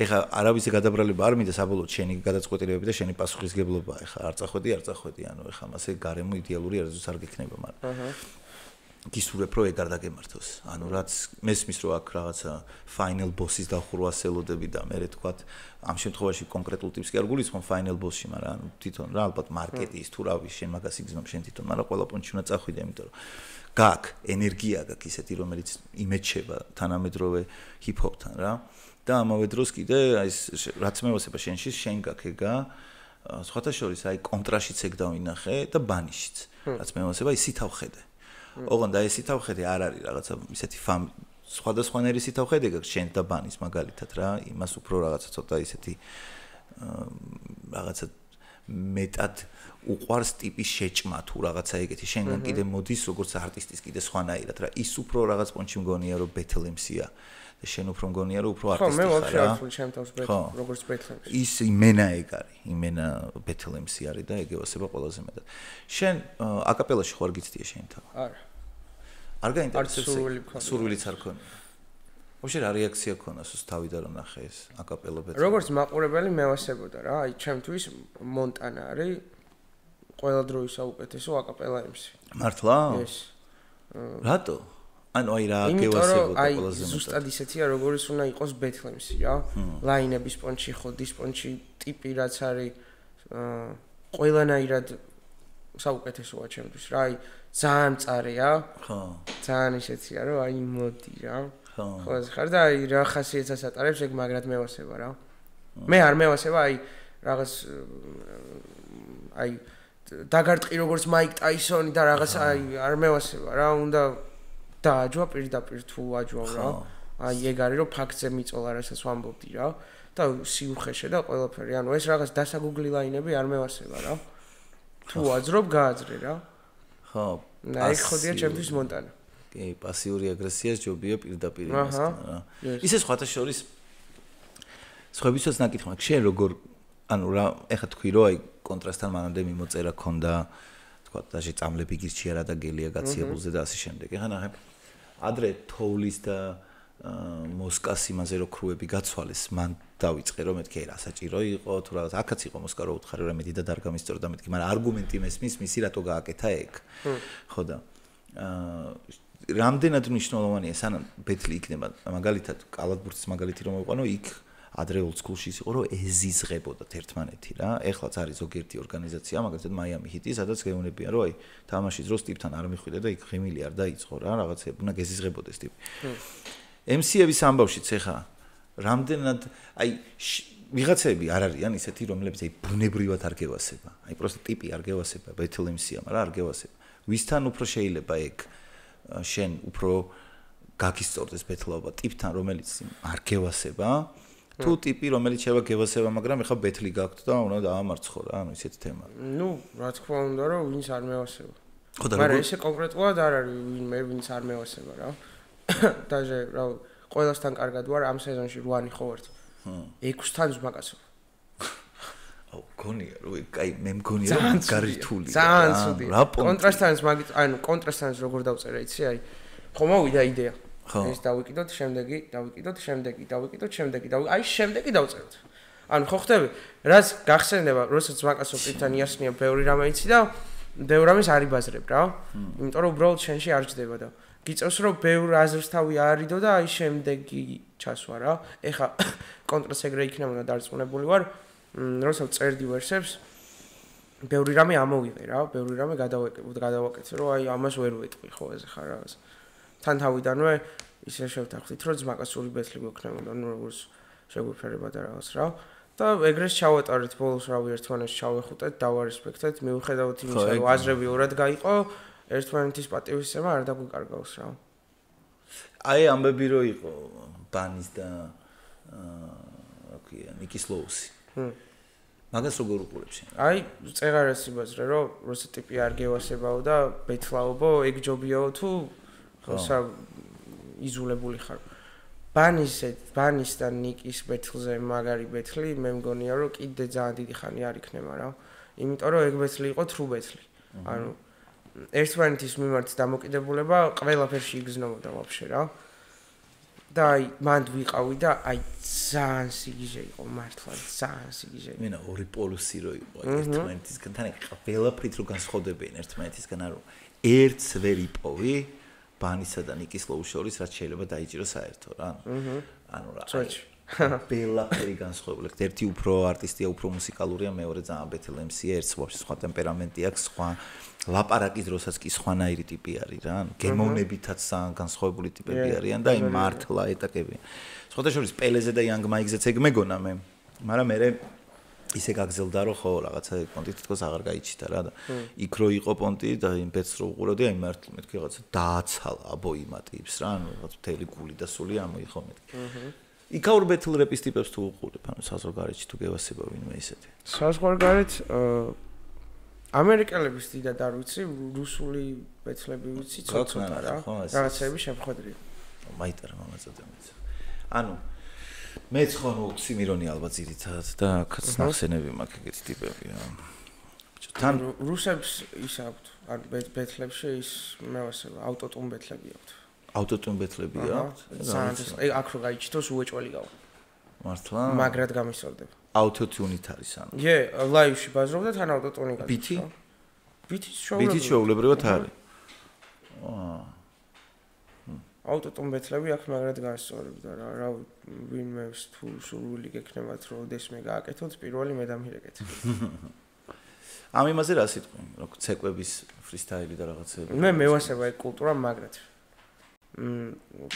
ეხა არავის გადაბრალება არ მინდა საბოლოოდ შენი გადაწყვეტილებები და შენი პასუხისგებლობა ეხა არ წახვედი ანუ ეხა მასე გარემო იდეალური არასდროს არ გიქნება მაგრამ გისურვებ რომ ეგ არ დაგემართოს. ანუ რაც მესმის რომ აქ რაღაცა final boss-ის დახურვას ელოდები და მე თქვა ამ შემთხვევაში კონკრეტულ ტიპს კი არ გულისხმობ final boss-ში, მაგრამ ანუ თვითონ რა ალბათ მარკეტის თუ რა ვის შენ მაგას იგზნობ შენ თვითონ, მაგრამ ყველა პონჩი უნდა წახვიდე, იმიტომ რომ გაქვს ენერგია გაქვს ისეთი რომელიც იმეჩება თანამედროვე hip-hop-თან რა. და ამავე დროს კიდე აი რაც მეოსება შენში შენ გაქვს ეგა სხვათა შორის აი კონტრაშიც ეგ დავინახე და ბანიშიც. რაც მეოსება ის სითავხედე. ოღონდ აი სითავხედე არ არის რაღაცა ისეთი სხვადასხვანაირი სითავხედე გაქვს შენ და ბანის მაგალითად რა იმას უფრო რაღაცა ცოტა ისეთი რაღაცა მეტად უყვარს ტიპის შეჭმა თუ რაღაცა ეგეთი შენგან კიდე მოდის როგორც არტისტის კიდე სხვანაირად რა ის უფრო რაღაც პონჩი მგონია რომ Battle MC-ა და შენ უფრო მგონია რომ უფრო არტისტი ხარ რა ხო მე ვაფშე არ ვთვლი ჩემ თავს როგორც Battle MC ის იმენა ეგ არის იმენა Battle MC არის და ეგევასება ყველაზე მეტად შენ აკაპელაში ხარ გიცდია შენ თავ არა არ გაინტერესებს სურვილიც არ ქონია ვაფშე რა რეაქცია ქონდა სულ თავიდან რომ ნახე ეს აკაპელა Battle როგორც მაყურებელი მევასებოდა რა აი ჩემთვის მონტანა არის ყველა დროის საუკეთესო აკაპელა MC მართლა ეს რატო ანუ აი რა გევასებოდა ყველაზე მეტად ზუსტად ისეთია როგორც უნდა იყოს Battle MC რა ლაინების პონჩი ხოდის პონჩი ტიპი რაც არის ყველანაირად საუკეთესოა ჩემთვის რა აი ძალიან მწარეა ხო ძალიან ისეთია რომ აი მოდი რა ხო ხარ და აი რა ხასიათს ატარებს ეგ მაგრად მევასება რა მე არ მევასება აი რაღაც აი დაგარტყი როგორც მაიკ ტაისონი და რაღაც აი არ მევასება რა უნდა დააჯვა პირდაპირ თუ აჯვავ რა აი ეგ არის რომ ფაქტზე მიწოლა რასაც ვამბობდი რა და სიუხეშე და ყველაფერი ანუ ეს რაღაც დასაგუგლი ლაინები არ მევასება რა თუ აძრობ გააძრე რა ხო აი ხოდია ჩემთვის მონტანა კი პასიური აგრესია ჯობია პირდაპირ იმასთან რა ისე სხვათა შორის სხვებისაც ნაკითხმა შენ როგორ ანუ რა ეხა თქვი რომ აი კონტრასტთან მანამდე მიმოწერა ქონდა თქვა დაჟე წამლები გირჩია რა და გელია გაციებულზე და ასე შემდეგ ეხა ნახე ადრე თოვლის და მოსკას იმაზე რო ქრუები გაცვალეს მან დავიწყე რომ მეთქე რა საჭირო იყო თუ რაღაც აქაც იყო მოსკა რო უთხარი რომ მეტი და არ გამისწორო და მეთქე მაგრამ არგუმენტი მესმის მისი რატო გააკეთა ეგ ხო და რამდენად მნიშვნელოვანია სანამ ბეთლი იქნება მაგალითად კალათბურთის მაგალითი რომ მოვყვანო იქ ადრე old school-ში ის იყო რომ ეზიზღებოდათ ერთმანეთი რა ეხლაც არის ზოგიერთი ორგანიზაცია მაგალითად Miami Heat-ი სადაც გეუბნებიან რომ აი თამაშის დროს ტიპთან არ მიხვიდე და იქ ღიმილი არ დაიწყო რა რაღაცა უნდა გეზიზღებოდეს ტიპი MC-ების ამბავშიც ეხა რამდენად აი ვიღაცები არ არიან ისეთი რომლებიც აი ბუნებრივად არ გევასება აი პროსტა ტიპი არ გევასება Bethel MC-ა მაგრამ არ გევასება ვისთან უფრო შეიძლება ეგ შენ უფრო გაგისწორდეს ბეთლაობა ტიპთან რომელიც არ გევასება თუ ტიპი რომელიც შეიძლება გევასება მაგრამ ეხა ბეთლი გაქვთ და უნდა დაამარცხო რა ანუ ისეთი თემა ნუ რა თქმა უნდა რომ ვინც არ მევასება მაგრამ ესე კონკრეტულად არ არის ვინმე ვინც არ მევასება რა დაჟე რა ყველასთან კარგად ვარ ამ სეზონში 8-ი ხო ვარ 6-თან ზმაკაცო აუ გონია რომ კაი მე მგონია რომ გარითული ძალიან ცუდია კონტრასტანს მაგით ანუ კონტრასტანს როგორ დავწერე იცი აი ხო მოვიდა იდეა ეს დავიკიდოთ შემდეგი აი შემდეგი დავწეროთ ანუ ხო ხდები რაც გახსენდება როდესაც ზმაკაცო პიტანი იასნია ბევრი რამე იცი და ბევრ რამეს არ იბაზრებ რა იმიტომ რომ უბრალოდ შენში არ ჯდება და გიწევს რომ ბევრ აზრს თავი არიდო და აი შემდეგი ჩასვა რა ეხა კონტრას ეგრე იქნებოდა დარწმუნებული ვარ როდესაც წერდი ვერსებს ბევრი რამე ამოვიღე რა ბევრი რამე გადავაკეთე რომ აი ამას ვერ ვეტყვი ხო ეს ხარ რაღაც თან თავიდანვე ისე შევთანხმდით რომ ზმაკაცური ბეთლი გვექნებოდა ნუ როგორც შეგვიფერება და რაღაც რა და ეგრეს ჩავატარეთ ბოლოს რავი ერთმანეთს ჩავეხუტეთ დავარესპექტეთ მიუხედავად იმისა რომ აზრები ორად გაიყო ერთმანეთის პატივისცემა არ დაგვიკარგავს რა აი ამბები რო იყო ბანის და რა ქვია ნიკის ლოუსი მაგას როგორ უყურებ შენ აი წეღარას იბაზრე რომ როცა ტიპი არ გევასებაო და ბეთლაობო ეგ ჯობიაო თუ ხოსა იზოლებული ხარ ბანის და ნიკის ბეთლზე მაგარი ბეთლი მე მგონია რომ კიდე ძალიან დიდი ხანი არ იქნება რა იმიტომ რომ ეგ ბეთლი იყო true ბეთლი ანუ ერთმანეთის მიმართ დამოკიდებულება ყველაფერში იგრძნობოდა ვაფშე რა და აი მანდ ვიყავი და აი ძალიან სიგიჟე იყო მართლა ძალიან სიგიჟე მენა ორი პოლუსი რო იყო ერთმანეთისგან თან ყველაფრით რო განსხვავდებიან ერთმანეთისგან არა ერთს ვერ იპოვი ბანისა და ნიკის ლოუს შორის რაც შეიძლება დაიჭირო საერთო რა ანუ რა ყველაფერი განსხვავებული ერთი უფრო არტისტია უფრო მუსიკალურია მეორე ძალიან ბეთელ MC-ია ერთს სხვა ტემპერამენტი აქვს სხვა ლაპარაკის დროსაც კი სხვანაირი ტიპი არის რა ანუ გემოვნებითაც ძალიან განსხვავებული ტიპები არიან და აი მართლა ეტაკებია სხვათა შორის პელეზე და იანგ მაიგზეც ეგ მეგონა მე მაგრამ მე ისე გაგზელდა რომ ხო რაღაცა პონტი თვითონ აღარ გაიჩიტა რა და იქ რო იყო პონტი და იმ ბეთს რო უყურებდი აი მართლა მეთქი რაღაცა დააცალა აბო იმატებს რა ანუ რაღაც მთელი გული და სული ამოიხო მეთქი იქაურ ბეთლ რეპის ტიპებს თუ უყურებ ანუ საზღვარგარეთში თუ გევასება ვინმე ისეთი საზღვარგარეთ ამერიკელების დიდად არ ვიცი რუსული ბეთლები ვიცი ცოტა რა რაღაცები შემხედრია მაიტარა მომაწოდე მეც ანუ მეც ხო ოქსიმირონი ალბათ ძირითადად და აქაც ნახსენები მაქვს ეგეთი ტიპები რა ბიჭო თან რუსებს ის აქვთ ან ბეთლებში ის მევასება ავტოტუნ ბეთლები აქვთ ავტოტუნ ბეთლები აქვთ აი აქ რო გაიჩიტოს უეჭველი გავა მართლა მაგრად გამისწორდება ავტოტუნით არის ანუ ე ლაივში ბაზრობდა თან ავტოტუნი გადის ბითი ბითი შეულებრივად არის ავტოტუნ ბეთლები აქ მაგრად განსწორებდა რა ვინმე თუ სურვილი გექნებათ რომ დესმე გააკეთოთ პირველი მე დამირეკეთ ამ იმაზე რა სიტყვი რომ ცეკვების ფრისტაილი და რაღაცები მე მევასება ეგ კულტურა მაგრად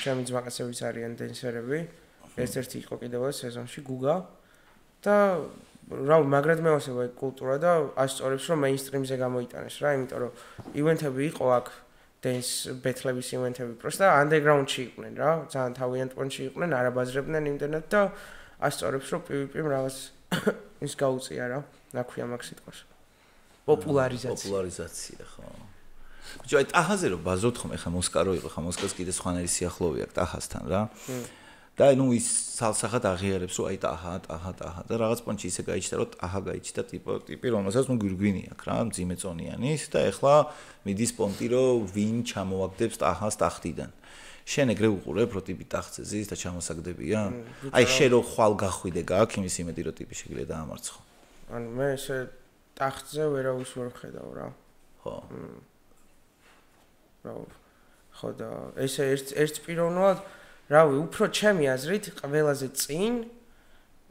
ჩემი ძმაკაცებიც არიან დენსერები ერთ-ერთი იყო კიდევ სეზონში გუგა და რა მაგრად მევასება ეგ კულტურა და ასწორებს რომ მეინსტრიმზე გამოიტანეს რა იმიტომ რომ ივენთები იყო აქ დენს ბეთლების ივენთები პროსტა ანდერგრაუნდში იყვნენ რა ძალიან თავიანთ პონტში იყვნენ არ აბაზრებდნენ იმდენად და ასწორებს რომ PvP-მ რაღაც ის გაუწია რა ნაქვია მაგ სიტყვას პოპულარიზაცია ხო ბიჭო აი ტაჰაზე რომ ბაზრობთ ხომ ეხა მოსკა რო იყო ხა მოსკას კიდე სხვანაირი სიახლოვე აქვს ტაჰასთან რა და ნუ ის სალსახად აღიარებს რომ აი ტაჰა და რაღაც პონჩი ისე გაიჩნდა რომ ტაჰა გაიჩნდა ტიპი რომელსაც ნუ გვირგვინი აქვს რა მძიმე წონიანის და ეხლა მიდის პონტი რომ ვინ ჩამოაგდებს ტაჰას ტახტიდან შენ ეგრე უყურებ რომ ტიპი ტახტზე ზის და ჩამოსაგდებია აი შენ რო ხვალ გახვიდე გაქვს იმის იმედი რომ ტიპი შეგიძლია დაამარცხო ანუ მე ესე ტახტზე ვერავის ვერ ვხედავ რა ხო რა ხო და ესე ერთ პიროვნულად რავი უფრო ჩემი აზრით ყველაზე წინ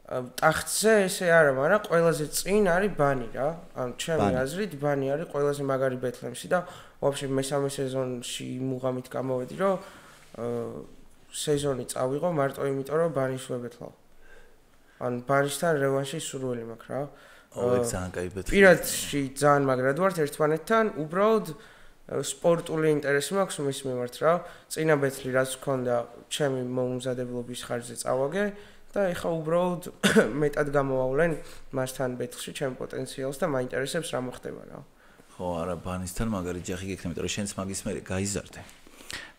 ტახტზე ესე არა, მაგრამ ყველაზე წინ არის ბანი რა. ანუ ჩემი აზრით ბანი არის ყველაზე მაგარი ბეთლემსი და ვაფშე მესამე სეზონში მუღამით გამოვედი, რომ სეზონი წავიღო მარტო იმიტომ, რომ ბანის ვებეთლავ. ანუ ბანიშთან რევანშის სურვილი მაქვს რა. ძალიან კაი ბეთლემი. პირადში ძალიან მაგრად ვართ ერთმანეთთან, უბრალოდ სპორტული ინტერესი მაქვს მის მიმართ რა. წინა ბეთლი რაც გქონდა, ჩემი მომზადებლობის ხარჯზე წავაგე. და ეხა უბრალოდ მეტად გამოვავლენ მასთან ბეთლში ჩემ პოტენციალს და მაინტერესებს რა მოხდება რა. ხო, არა, ბანისთან მაგარი ჯახი გექნება, იმიტომ რომ შენც მაგის მერე გაიზარდე.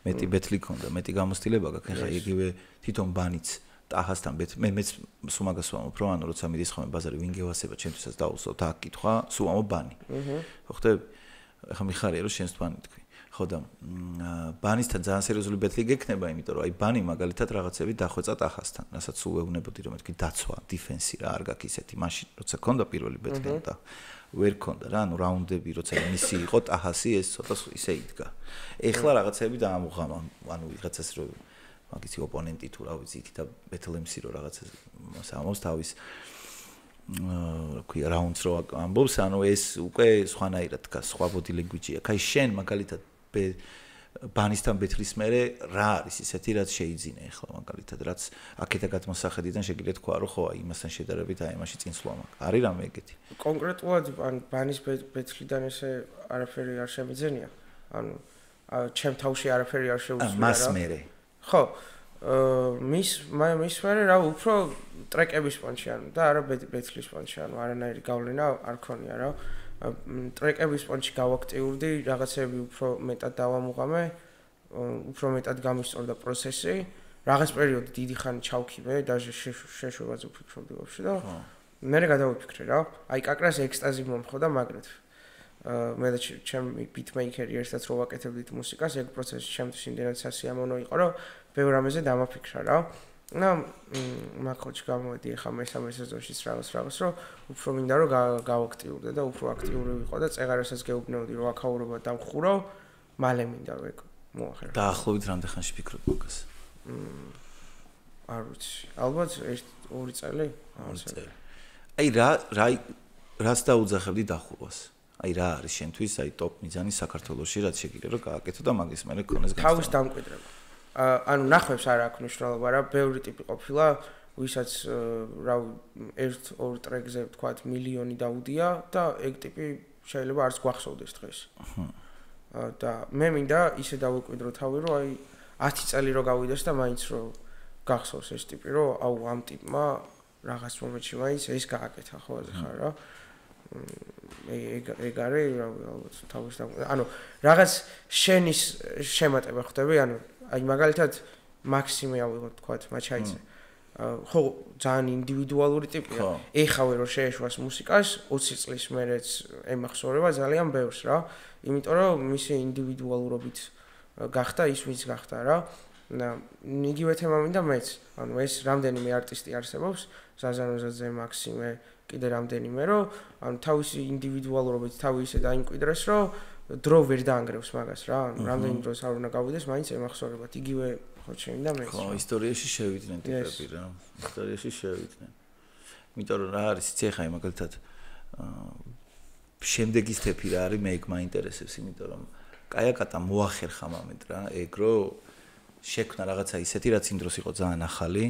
მეტი ბეთლი ქონდა, მეტი გამოცდილება გაქვს, ეხა იგივე თვითონ ბანიც ტახასთან მეც სულ მაგას ვამბობ, რომ ანუ როცა მიდის ხოლმე ბაზარი ვინ გევასება, ჩემთვისაც დაუსვოთ აქ კითხვა, სულ ვამბობ ბანი. ხო ხტები? ეხა მიხარია რომ შენს ბანი თქვი. ხო და ბანისთან ძალიან სერიოზული ბეთლი გექნება, იმიტომ რომ აი ბანი მაგალითად რაღაცები დახვეწა ტახასთან, რასაც სულ ვეუბნებოდი რომ მეთქი დაცვა, დიფენსი რა არ გაქვს ისეთი, მაშინ როცა ქონდა პირველი ბეთლი და ვერ ქონდა რა, ანუ რაუნდები როცა მისი იყო ტახასი ეს ცოტა ისე იდგა. ეხლა რაღაცები დაამუღამა, ანუ ვიღაცას რომ მაგისი ოპონენტი თუ რა ვიცი იქ და ბეთლემსი რომ რაღაცას ამობს თავის რა რაუნდს რო ამბობს, ანუ ეს უკვე სხვანაირად დგას, სხვა body language-ია. აი შენ მაგალითად ბანისთან ბეთლის მერე რა არის ისეთი რაც შეიძინე ახლა მაგალითად რაც აქეთა გადმოსახედიდან შეგიძლია თქვა რომ ხო აი იმასთან შედარებით აი იმაში წინსვლა მაქვს. არის რამე ეგეთი? კონკრეტულად ბანის ბეთლიდან ესე არაფერი არ შემეძენია. ანუ ჩემ თავში არაფერი არ შეუძლია რა. მას მერე. ხო. მის მერე რა უფრო ტრეკების პონჩი ანუ და არა ბეთლის პონჩი ანუ არანაირი გავლენა არ ქონია რა. ტრეკების პონჩი გავაქტიურდი, რაღაცები უფრო მეტად დავამუღამე, უფრო მეტად გამისწორდა პროცესი. რაღაც პერიოდი დიდი ხანი ჩავქიბე, დაჟე შეშვებაზე ვფიქრობდი ვაფშე და მერე გადავიფიქრე რა. აი კაკრას ექსტაზი მომხოდა მაგრად. მე და ჩემი ბიტმეიკერი ერთად რო ვაკეთებდით მუსიკას, ეგ პროცესი ჩემთვის იმდენად სასიამოვნო იყო, რომ ბევრ რამეზე დამაფიქრა რა. და მაგოჩ გამოვედი ახლა მესამე სეზონშიც რაღაც რომ უფრო მინდა რომ გავაქტიურდე და უფრო აქტიური ვიყო და წეღარასაც გეუბნეოდი რომ აქაურობა დამხურო, მალე მინდა რომ ეგ მოახერხო. დაახლოებით რამდენ ხანში ფიქრობ მაგას? არ ვიცი. ალბათ 1-2 წელი. აი რას დაუძახებდი დახურვას? აი რა არის შენთვის აი ტოპ მიზანი საქართველოში რაც შეგიძლია რომ გააკეთო და მაგის მერე ქონეს განცდა. თავის დამკვიდრება. ანუ ნახვებს არ აქვს მნიშვნელობა რა, ბევრი ტიპი ყოფილა, ვისაც რა 1-2 ტრეკზე ვთქვათ მილიონი დაუდია და ეგ ტიპი შეიძლება არც გვახსოვდეს დღეს. და მე მინდა ისე დავუკვიდრო თავი, რომ აი 10 წელი რო გავიდეს და მაინც რო გახსოვს ეს ტიპი, რომ აუ ამ ტიპმა რაღაც მომენტში მაინც ეს გააკეთა ხო ახლა რა. ეგ არის რა ალბათ თავის ანუ რაღაც შენის შემატება ხდები, ანუ აი მაგალითად მაქსიმე ავიღოთ თქვათ მაჩაიძე. ხო ძალიან ინდივიდუალური ტიპია. ეხავე რომ შეეშვას მუსიკას 20 წლის მერეც ემახსოვრება ძალიან ბევრს რა. იმიტომ რომ მისი ინდივიდუალურობით გახდა ის ვინც გახდა რა. და იგივე თემა მინდა მეც. ანუ ეს რამდენიმე არტისტი არსებობს, ზაზანოზაძე, მაქსიმე, კიდე რამდენიმე რომ ანუ თავისი ინდივიდუალურობით თავი ისე დაიმკვიდრეს რომ დრო ვერ დაანგრევს მაგას რა. ანუ რამდენი დროს არ უნდა გავიდეს, მაინც ემახსოვრებათ. იგივე ხო შემინდა მეც. ხო, ისტორიაში შევიდნენ ტიპები რა. ისტორიაში შევიდნენ. იმიტომ რომ რა არის, იცი ხა მაგალითად შემდეგი სტეპი რა არის, მე იქ მაინტერესებს, იმიტომ რომ კაიაკატა მოახერხა მომენტ რა, ეგ რომ შექმნა რაღაცა ისეთი, რაც იმ დროს იყო ძალიან ახალი.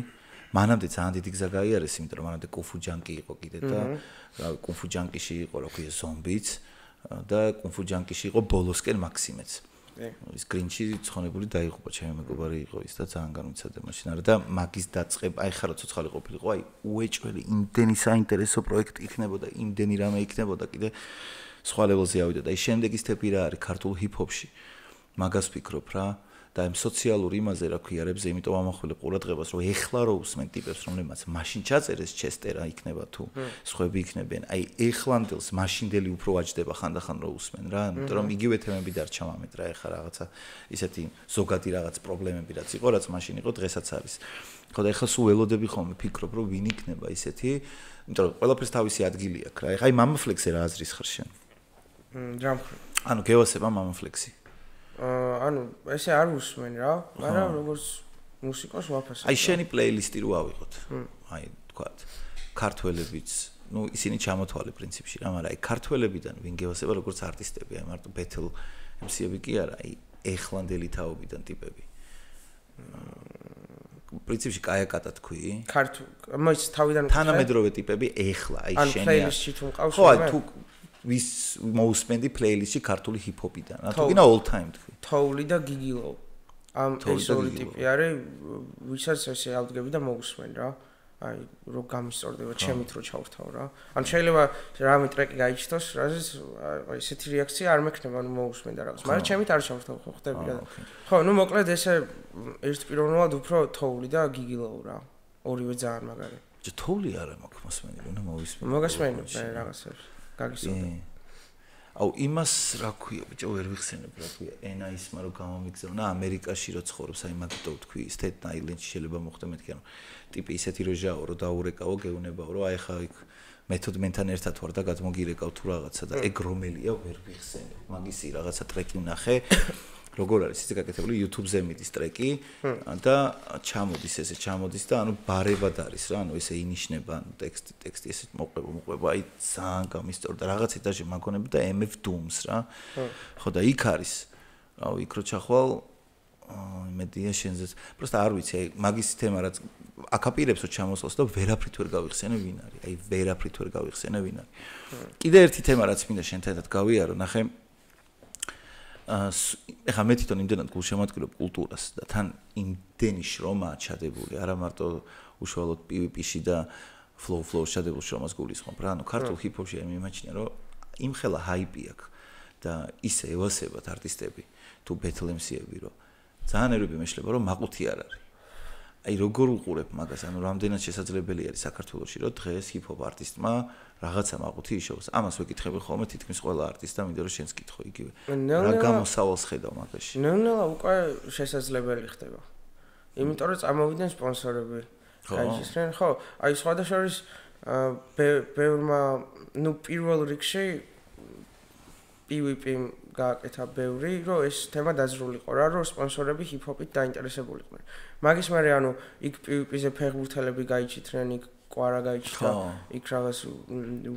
მანამდე ძალიან დიდი გზა გაიარეს, იმიტომ რომ მანამდე კუნფუ ჯანკი იყო კიდე და რა კუნფუ ჯანკიში იყო რა ქვია ზომბიც და კუნფუ ჯანკიში იყო ბოლოსკენ მაქსიმეც. ის გრინჩი ცხონებული დაიღუპა, ჩემი მეგობარი იყო ის და ძალიან განვიცადა მაშინ არა და მაგის დაწყება, აი ხარო ცოცხალი ყოფილიყო, აი უეჭველი იმდენი საინტერესო პროექტი იქნებოდა, იმდენი რამე იქნებოდა კიდე სხვა ლეველზე ავიდა და აი შემდეგი სტეპი რა არის ქართულ ჰიპ-ჰოპში. მაგას ვფიქრობ რა. და იმ სოციალურ იმაზე რა ქვია რებზე, იმიტომ ამახვილებ ყურადღებას, რომ ეხლა რო უსმენ ტიპებს, რომლებმაც მაშინ ჩაწერეს ჩესტერა იქნება თუ სხვები იქნებიან. აი ეხლანდელს მაშინდელი უფრო ვაჯდება ხანდახან რო უსმენ რა, იმიტომ რომ იგივე თემები დარჩა მომენტ რა, ეხლა რაღაცა ისეთი ზოგადი რაღაც პრობლემები რაც იყო, რაც მაშინ იყო, დღესაც არის. ხო და ეხლა სულ ველოდები ხოლმე ფიქრობ, რომ ვინ იქნება ისეთი, იმიტომ რომ ყველაფერს თავისი ადგილი აქვს რა. ეხლა აი მამაფლექსი რა აზრის ხარ შენ? ჯამხრი. ანუ გევასება მამაფლექსი. ანუ ესე არ უსმენ რა, მაგრამ როგორც მუსიკოს ვაფასებ. აი შენი პლეილისტი რო ავიღოთ. აი თქვათ ქართველებიც, ну ისინი ჩამოთვალე პრინციპში რა, მაგრამ აი ქართველებიდან ვინ გევასება როგორც არტისტები, აი მარტო ბეთლ MC-ები კი არა, აი ეხლანდელი თაობიდან ტიპები. პრინციპში კაიაკატა თქვი? მოიც თავიდან თანამედროვე ტიპები ეხლა, აი შენი. ან პლეილისტში თუ მყავს? ხო, აი თუ ვის მოусმენდი პლეილისტში ქართული ჰიპ-ჰოპიდან, რა თუ გინდა all time თქვი. თოვლი და გიგილო. ამ ეს ორი ტიპი არის, ვისაც ესე ავდგები და მოусმენ რა. აი რო გამისწორდება ჩემით რო ჩავრთავ რა. ან შეიძლება რამე ტრეკი გაიჩნდოს, რაზეც აი ესეთი რეაქცია არ მექნება, ანუ მოусმენ და რაღაც. მაგრამ ჩემით არ ჩავრთავ, ხო ხდები რა. ხო, ну მოკლედ ესე ერთპიროვნულად უფრო თოვლი და გიგილო რა. ორივე ძალიან მაგარი. თოვლი არა მაქვს მოსმენი, უნდა მოვისმენ. მოგასმენებ რაღაცებს. გაგისწორდა. აუ იმას რა ქვია, ბიჭო, ვერ ვიხსენებ რა ქვია, ენა ისმა რო გამომიგზავნა ამერიკაში რო ცხოვრობს, აი მაგიტო ვთქვი, Staten Island-ში შეიძლება მოხდა მეთქი, ანუ ტიპი ისეთი რო ჟაო, რო დაურეკავო, გეუნებაო, რო აი ხა იქ მეთოდ მენთან ერთად ვარ და გადმოგირეკავ თუ რაღაცა და ეგ რომელია ვერ ვიხსენებ. მაგისი რაღაცა ტრეკი ვნახე. როგორ არის ისე გაკეთებული YouTube-ზე მიდის ტრეკი და ჩამოდის ესე ჩამოდის და ანუ ბარებად არის რა ანუ ესე ინიშნება ანუ ტექსტი ესე მოყვება აი ძალიან გამისწორდა რაღაც ეტაჟი მაგონები და MF Dooms რა ხო და იქ არის აუ იქ რო ჩახვალ იმედია შენზეც პროსტა არ ვიცი აი მაგის თემა რაც აკაპირებსო ჩამოსვლას და ვერაფრით ვერ გავიხსენე ვინ არის აი ვერაფრით ვერ გავიხსენე ვინ არის კიდე ერთი თემა რაც მინდა შენთან ერთად გავიარო ნახე ეხა მე თვითონ იმდენად გულშემატკივრობ კულტურას და თან იმდენი შრომაა ჩადებული, არა მარტო უშუალოდ PvP-ში და flow-ში ჩადებულ შრომას გულისხმობ რა, ანუ ქართულ ჰიპ-ჰოპში მე მიმაჩნია, რომ იმხელა ჰაიპი აქვს და ისე ევასებათ არტისტები თუ battle MC-ები, რომ ძალიან ერები მეშლება, რომ მაყუთი არ არის. აი როგორ უყურებ მაგას, ანუ რამდენად შესაძლებელი არის საქართველოში, რომ დღეს ჰიპ-ჰოპ არტისტმა რაღაცა მაყუთი იშოვოს. ამას ვეკითხები ხოლმე თითქმის ყველა არტისტს და მინდა რომ შენს კითხო იგივე. რა გამოსავალს ხედავ მაგაში? ნელა უკვე შესაძლებელი ხდება. იმიტომ რომ წამოვიდნენ სპონსორები. გაიჩნდნენ, ხო? აი სხვადასხვა ბევრმა, ну პირველ რიგში PvP-მ გააკეთა ბევრი, რომ ეს თემა დაძრულიყო რა, რომ სპონსორები ჰიპ-ჰოპით დაინტერესებულიყვნენ. მაგის მერე ანუ იქ PvP-ზე ფეხბურთელები გაიჩიდნენ, იქ კვარა გაიჩიტა, იქ რაღაც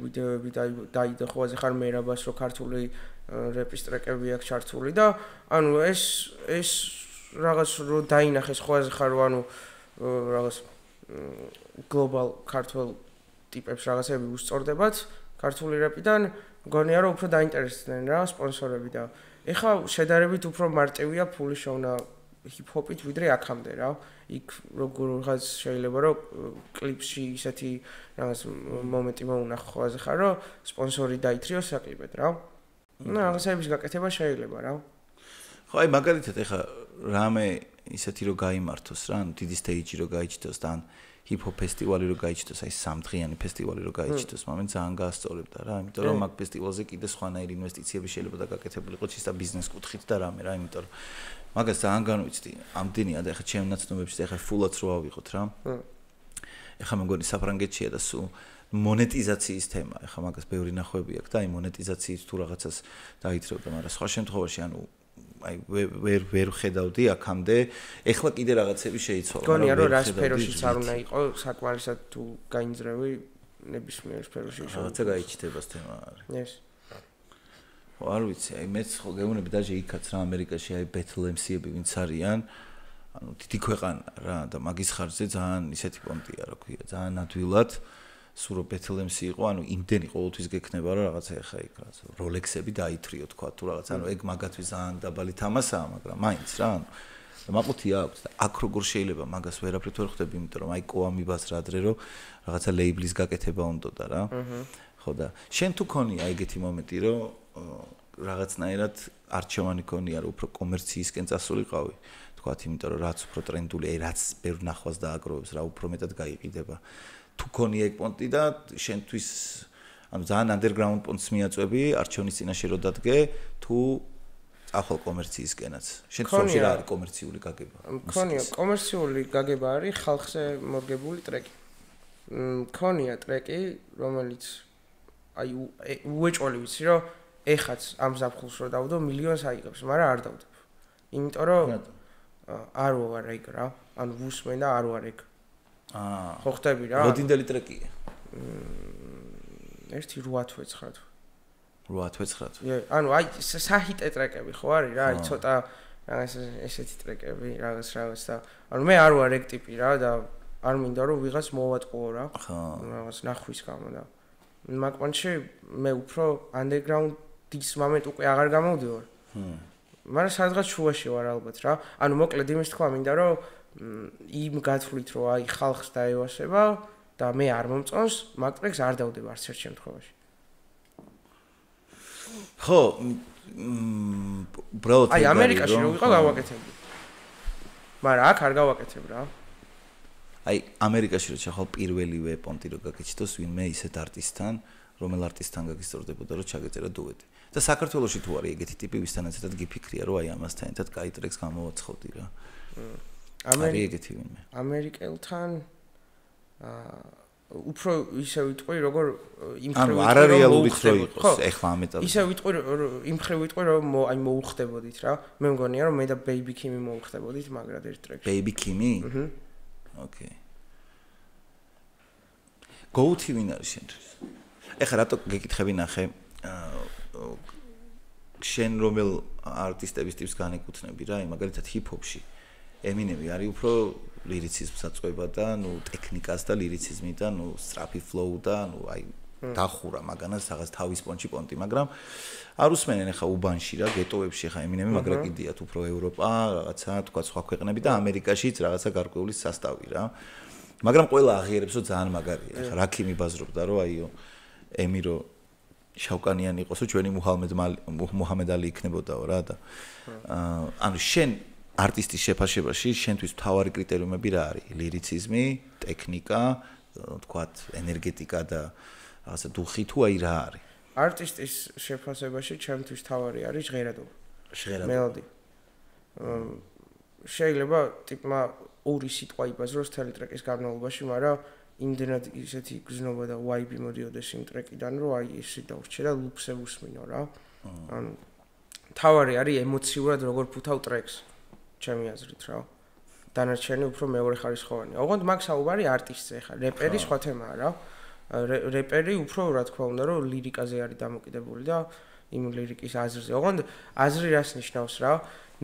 ვიდეოები დაიდო ხოლმე ხარ მერაბას, რომ ქართული რეპის ტრეკები აქვს ჩართული და ანუ ეს რაღაც რომ დაინახეს ხოლმე ხარ ანუ რაღაც გლობალ ქართულ ტიპებს რაღაცები უსწორდებათ ქართული რეპიდან მგონია რომ უფრო დაინტერესდნენ რა სპონსორები და ეხლა შედარებით უფრო მარტივია ფული შოვნა ჰიპ-ჰოპით ვიდრე აქამდე რა იქ როგორღაც შეიძლება რომ კლიპში ისეთი რაღაც მომენტი მოუნახო ხოლმე ხარ რომ სპონსორი დაითრიოს საკლიპად რა ну რაღაცების გაკეთება შეიძლება რა ხო აი მაგალითად ეხლა რამე ისეთი რომ გაიმართოს რა ანუ დიდი სტეიჯი რომ გაიჩიტოს და ან ჰიპ-ჰოპ ფესტივალი რო გაიჩიტოს, აი სამდღიანი ფესტივალი რო გაიჩიტოს, მომენტ ძალიან გაასწორებდა რა, იმიტომ რომ მაგ ფესტივალზე კიდე სხვანაირი ინვესტიციები შეიძლება და გაკეთებულიყო ჩისტა ბიზნეს კუთხით და რამე რა, იმიტომ რომ მაგას ძალიან განვიცდი, ამდენია და ეხლა ჩემ ნაცნობებში ეხლა ფულად რო ავიღოთ რა. ეხლა მეგონი საფრანგეთშია და სულ მონეტიზაციის თემა, ეხლა მაგას ბევრი ნახვები აქვს და აი მონეტიზაციით თუ რაღაცას დაითრევდა, მაგრამ სხვა შემთხვევაში ანუ აი ვერ ხედავდი აქამდე ეხლა კიდე რაღაცები შეიცვალა გონია რომ რა სფეროშიც არ უნდა იყო საკმარისად თუ გაინძრევი ნებისმიერ სფეროში რაღაცა გაიჩიტებას თემა არის ეს არ ვიცი აი მეც ხო გეუბნები დაჟე იქაც რა ამერიკაში აი battle MC-ები ვინც არიან ანუ დიდი ქვეყანა რა და მაგის ხარჯზე ძალიან ისეთი პონტია რა ქვია ძალიან ადვილად სურო battle MC იყო, ანუ იმდენი ყოველთვის გექნება რა რაღაცა ეხა იქ რაც Rolex-ები დაითრიო თქვა თუ რაღაცა, ანუ ეგ მაგათვე ძალიან დაბალი თამასაა, მაგრამ მაინც რა, ანუ მაყუთი აქვს და აქ როგორ შეიძლება მაგას ვერაფრით ვერ ხვდები, იმიტომ რომ აი კოამიბას რა ადრე რომ რაღაცა ლეიბლის გაკეთება უნდოდა რა. ხო და შენ თუ ქონია ეგეთი მომენტი რომ რაღაცნაირად არჩევანი ქონია რომ უფრო კომერციისკენ წასულიყავი, თქვათ, იმიტომ რომ რაც უფრო ტრენდული, აი რაც ბევრ ნახვას დააგროვებს, რა უფრო მეტად გაიყიდება. თუ ქონია ეგ პონტი და შენთვის ანუ ძალიან underground პონტს მიაწვევი არჩევნის წინაშე რო დადგე თუ წახვალ კომერციისკენაც შენ თვითონ რა არის კომერციული გაგება ქონია კომერციული გაგება არის ხალხზე მორგებული ტრეკი ქონია ტრეკი რომელიც აი უეჭველი ვიცი რომ ეხაც ამ ზაფხულს რო დავდო მილიონს აიღებს მაგრამ არ დავდებ იმიტომ რომ არ ვარ ეგ რა. ანუ ვუსმენ და არ ვარ ეგ. ხო ხტები რა? როდინდელი ტრეკია? 1.8-9. 8-9. ანუ აი საჰიტე ტრეკები ხო არის რა, აი ცოტა რაღაც ესეთი ტრეკები, რაღაც და ანუ მე არ ვარ ეგ ტიპი რა და არ მინდა რომ ვიღაც მოვატყუო რა. ხო. რაღაც ნახვის გამო და მაგ პონჩი მე უფრო underground-ის მომენტ უკვე აღარ გამოვდივარ. მაგრამ სადღაც შუაში ვარ ალბათ რა. ანუ მოკლედ იმის თქვა მინდა რომ იმ გათვლით რომ აი ხალხს დაევასება და მე არ მომწონს, მაგ ტრეკს არ დავდება არც ერთ შემთხვევაში. ხო, უბრალოდ აი ამერიკაში რო ვიყო გავაკეთებდი. მაგრამ აქ არ გავაკეთებ რა. აი ამერიკაში რო ჩახვალ პირველივე პონტი რო გაკეთოს ვინმე ისეთ არტისტთან, რომელ არტისტთან გაგისწორდებოდა რომ ჩაგეწერა დუეტი. და საქართველოში თუ არის ეგეთი ტიპი, ვისთანაც ერთად გიფიქრია რომ აი ამასთან ერთად კაი ტრეკს გამოვაცხობდი რა. ეგეთი ვინმე. ამერიკელთან უფრო ისე ვიტყვი როგორ იმ ხრივ ვიტყვი არ რეალურიც რო იყოს ეხლა ამ ეტაპზე. ისე ვიტყვი იმ ხრივ ვიტყვი რომ აი მოუხდებოდით რა. მე მგონია რომ მე და Baby Kim მოუხდებოდით მაგრად ერთ ტრეკში. Baby Kim? ოკეი. Go-to ვინ არის შენთვის? ეხლა რატო გეკითხები ნახე შენ რომელ არტისტების ტიპს განეკუთვნები რა, მაგალითად ჰიპ-ჰოპში Eminem არის უფრო ლირიციზმს აწყვება და ნუ ტექნიკას და ლირიციზმი და ნუ სტრაფი ფლოუ და ნუ აი დახურა მაგანას რაღაც თავის პონჩი, მაგრამ არ უსმენენ ახლა უბანში რა, გეტოებში ახლა Eminem მაგრა კიდიათ უფრო ევროპა, რაღაცა თქვა სხვა ქვეყნები და ამერიკაშიც რაღაცა გარკვეული სასტავი რა. მაგრამ ყველა აღიარებს რომ ძალიან მაგარია. ახლა რაკიმი ბაზრობდა რომ აიო ემირო შავკანიანი იყოსო ჩვენი მუჰამედ ალი იქნებოდაო რა და ანუ შენ არტისტის შეფასებაში შენთვის მთავარი კრიტერიუმები რა არის? ლირიციზმი, ტექნიკა, თქვათ, ენერგეტიკა და რაღაცა დუხი თუ აი რა არის? არტისტის შეფასებაში ჩემთვის მთავარი არის ჟღერადობა. მელოდი. შეიძლება ტიპმა ორი სიტყვა იბაზროს თელი ტრეკის განმავლობაში, მაგრამ იმდენად ისეთი გზნობა და ვაიბი მოდიოდეს იმ ტრეკიდან, რომ აი ესე დავრჩე და ლუპსე ვუსმინო რა. ანუ მთავარი არის ემოციურად როგორ ფუთავ ტრეკს. ჩემი აზრით რა. დანარჩენი უფრო მეორე ხარისხოვანია. ოღონდ მაგ საუბარი არტისტზე ხა, რეპერი სხვა თემაა რა. რეპერი უფრო რა თქმა უნდა რომ ლირიკაზე არის დამოკიდებული და იმ ლირიკის აზრზე. ოღონდ აზრი რას ნიშნავს რა?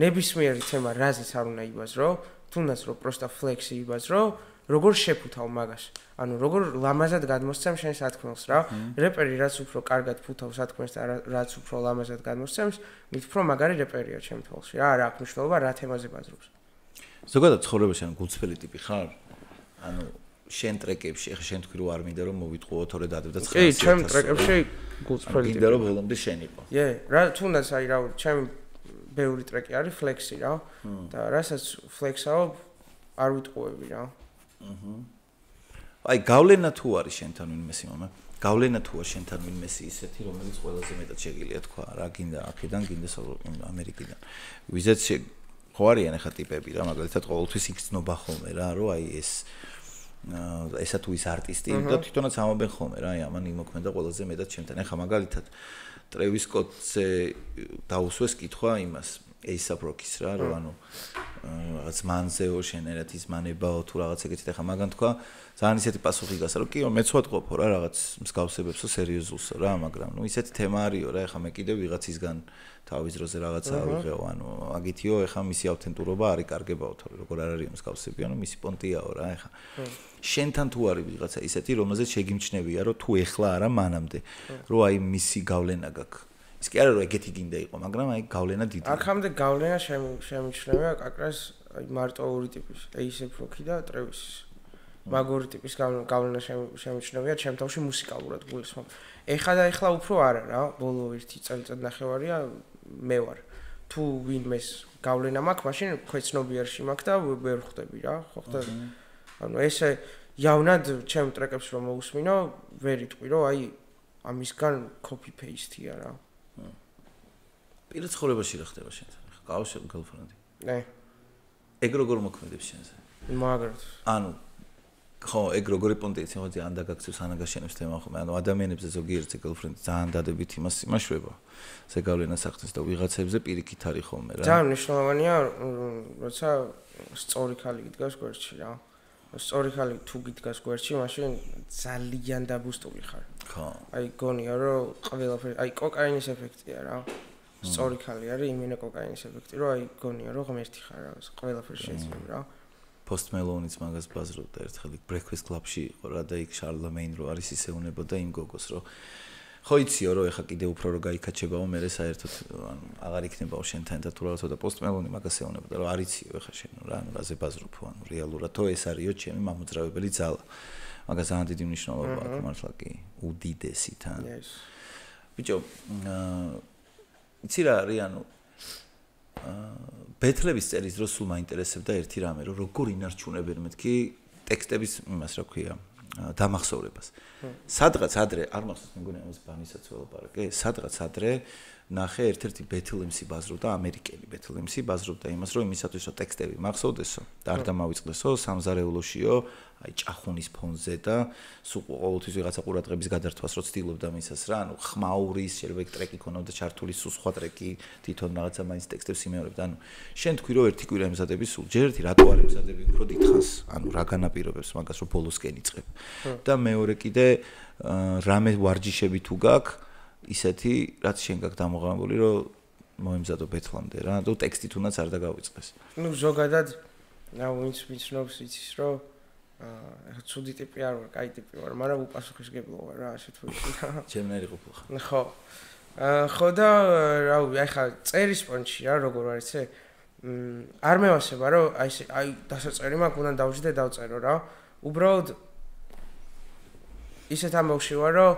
ნებისმიერი თემა რაზეც არ უნდა იბაზრო, თუნდაც რომ პროსტა ფლექსი იბაზრო, როგორ შეფუთავ მაგას. ანუ როგორ ლამაზად გადმოსცემ შენ სათქმელს რა. რეპერი რაც უფრო კარგად ფუთავს სათქმელს და რაც უფრო ლამაზად გადმოსცემს, მით უფრო მაგარი რეპერია ჩემ თვალში რა. არ აქვს მნიშვნელობა რა თემაზე ბაზრობს. ზოგადად ცხოვრებაში ან გულწრფელი ტიპი ხარ? ანუ შენ ტრეკებში, ახლა შენ თქვი რომ არ მინდა რომ მოვიტყუო თორე დადებ და 900. კი, ჩემ ტრეკებში გულწრფელი ტიპი. მინდა რომ ბოლომდე შენ იყო. რა თუნდაც აი რა ჩემ ბევრი ტრეკი არის ფლექსი რა. და რასაც ფლექსაო არ ვიტყუები რა. აი გავლენა თუ არის შენთან ვინმესი მამა? გავლენა თუ არის შენთან ვინმესი ისეთი, რომელიც ყველაზე მეტად შეგიძლია თქვა რა, გინდა აქედან, გინდა ამერიკიდან. ვიზეთ ხო არიან ახლა ტიპები რა, მაგალითად ყოველთვის იგრძნობა ხოლმე რა, რომ აი ესა თუ ის არტისტი და თვითონაც ამობენ ხოლმე რა, აი ამან იმოქმედა ყველაზე მეტად ჩემთან. ახლა მაგალითად ტრევის სკოტზე დაუსვეს კითხვა იმას A$AP Rocky-ს რა, რომ ანუ რაღაც მანზეო შენერათ ის მანებაო თუ რაღაც ეგეთი ახლა მაგან თქვა ძალიან ისეთი პასუხი გასა რომ კიო მეც ვატყობო რა რაღაც მსგავსებებსო სერიოზულსო რა, მაგრამ ნუ ისეთი თემა არისო რა, ახლა მე კიდევ ვიღაცისგან თავის დროზე რაღაცა ავიღეო, ანუ აგითიო ახლა მისი ავთენტურობა არის კარგებაო თორე როგორ არ არისო მსგავსები, ანუ მისი პონტიაო რა ახლა. შენთან თუ არის ვიღაცა ისეთი, რომელზეც შეგიმჩნევია რომ თუ ეხლა არა მანამდე, რომ აი მისი გავლენა გაქვს. ის კი არა რომ ეგეთი გინდა იყო, მაგრამ აი გავლენა დიდია. აქამდე გავლენა შემიჩნევია კაკრას აი მარტო ორი ტიპის, A$AP Rocky და Travis. მაგორი ტიპის გავლენა შემიჩნევია ჩემ თავში მუსიკალურად გულისხმობ. ეხლა უფრო არა რა, ბოლო 1 წელიწადნახევარია მე ვარ. თუ ვინმეს გავლენა მაქვს, მაშინ ქვეცნობიერში მაქვს და ვერ ხვდები რა, ხო ხდა? ანუ ესე იავნად ჩემ ტრეკებს რომ მოусმინო, ვერ იტყვი რომ აი ამისგან copy paste-ია რა. პირად ცხოვრებაში რა ხდება შენთან? ყავს girlfriend-ი? ნე. ეგ როგორ მოქმედებს შენზე? მაგრად. ანუ ხო, ეგ როგორი პონტიც იყო, ძალიან დაგაქცევს ანაგაშენებს თემა ხომ. ანუ ადამიანებზე ზოგიერთი girlfriend ძალიან დადებით იმას იმაშრება. ზეგავლენას ახდენს და ვიღაცებზე პირიქით არის ხოლმე რა. ძალიან მნიშვნელოვანია, როცა სწორი ქალი გიდგას გვერდში რა. სწორი ხალი თუ გიდგას გვერდში, მაშინ ძალიან დაბუსტული ხარ. ხო. აი გონია რომ ყველაფერი, აი კოკაინის ეფექტია რა. სწორი ხალი არის იმენა კოკაინის ეფექტი, რომ აი გონია რომ ღმერთი ხარ რა, ყველაფერი შეიძლება რა. Post Malone-იც მაგას ბაზრობდა ერთხელ Breakfast Club-ში იყო რა და იქ Charlemagne რო არის ისე უნებოდა იმ გოგოს რომ ხო იციო რომ ეხა კიდე უფრო რო გაიქაჩებაო მე საერთოდ ანუ აღარ იქნებაო შენთან და თუ რაღაცა და Post Malone მაგას ეუნებოდა რომ არ იციო ეხა შენ რა ანუ რაზე ბაზრობო ანუ რეალურად თო ეს არისო ჩემი მამოძრავებელი ძალა მაგას ძალიან დიდი მნიშვნელობა აქვს მართლა კი უდიდესი თან ბიჭო იცი რა არის ანუ ბეთლების წერის დროს სულ მაინტერესებდა ერთი რამე რომ როგორ ინარჩუნებენ მეთქი ტექსტების იმას რა ქვია დამახსოვრებას სადღაც ადრე არ მახსოვს მეგონა ამას ბანისაც ველაპარაკე სადღაც ადრე ნახე ერთ-ერთი ბეთლემსი ბაზრობდა ამერიკელი ბეთლემსი ბაზრობდა იმას რომ იმისათვის რომ ტექსტები მახსოვდესო და არ დამავიწყდესო სამზარეულოშიო აი ჭახუნის ფონზე და სულ ყოველთვის ვიღაცა ყურადღების გადართვას რო ცდილობდა მისას რა ანუ ხმაურის შეიძლება ეგ ტრეკი ქონოდა ჩართული სულ სხვა ტრეკი თვითონ რაღაცა მაინც ტექსტებს იმეორებდა ანუ შენ თქვი რომ ერთი კვირა ემზადები სულ ჯერ ერთი რატო არ ემზადები უფრო დიდხანს ანუ რა განაპირობებს მაგას რომ ბოლოსკენ იწყებ და მეორე კიდე რამე ვარჯიშები თუ გაქვს ისეთი რაც შენ გაქვს დამოღრმებული რომ მოემზადო ბეთლამდე რა თუ ტექსტი თუნდაც არ დაგავიწყეს ну ზოგადად რა ვინც ვიცნობს იცის რომ ეხა ცუდი ტიპი არ ვარ, კაი ტიპი ვარ, მაგრამ უპასუხისმგებლო ვარ რა, ასე თუ იცი. ჩემნაირი ყოფილ ხარ. ხო. ხო და რა ვიცი, ეხა წერის პონჩი რა, როგორ არის ეს? არ მევასება რომ აი ეს აი დასაწერი მაქვს, უნდა დავждე დავწერო რა. უბრალოდ ისეთ ამბავში ვარ რომ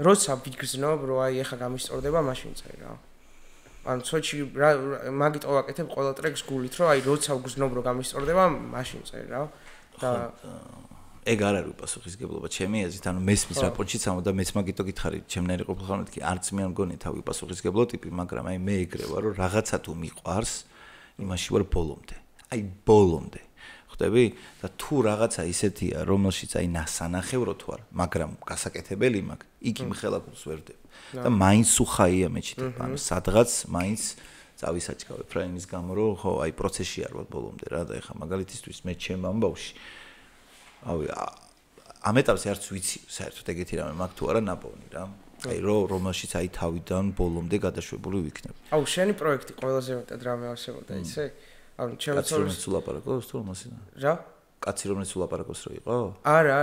როცა ვიგრძნობ რომ აი ეხა გამისწორდება, მაშინ წერ რა. ან ცოტში მაგით ვაკეთებ ყველა ტრეკს გულით რომ აი როცა ვგრძნობ რომ გამისწორდება მაშინ წერ რა და ეგ არ არის უპასუხისმგებლობა ჩემი აზრით ანუ მესმის რა პონჩიც ამოდა მეც მაგითო გითხარი ჩემნაირი ყოფილხარ მეთქი არც მე არ მგონი თავი უპასუხისმგებლო ტიპი მაგრამ აი მე ეგრე ვარ რომ რაღაცა თუ მიყვარს იმაში ვარ ბოლომდე აი ბოლომდე ხვდები და თუ რაღაცა ისეთია რომელშიც აი ნასანახევრო თუ არ მაგრამ გასაკეთებელი მაქვს იქ იმ ხელაკულს ვერდებ და მაინც უხაია მეჩიტებ ანუ სადღაც მაინც წავისაჭკავებ რა იმის გამო რომ ხო აი პროცესში არ ვარ ბოლომდე რა და ეხა მაგალითისთვის მე ჩემ ამბავში ავი ამ ეტაპზე არც ვიცი საერთოდ ეგეთი რამე მაქვს თუ არა ნაპოვნი რა აი რომელშიც აი თავიდან ბოლომდე გადაშვებული ვიქნებ აუ შენი პროექტი ყველაზე მეტად რა მეავსებოდა ისე ანუ ჩემს სულაპარაკოს თუ მასე რა კაცი რომელიც სულაპარაკოს რო იყო? არა.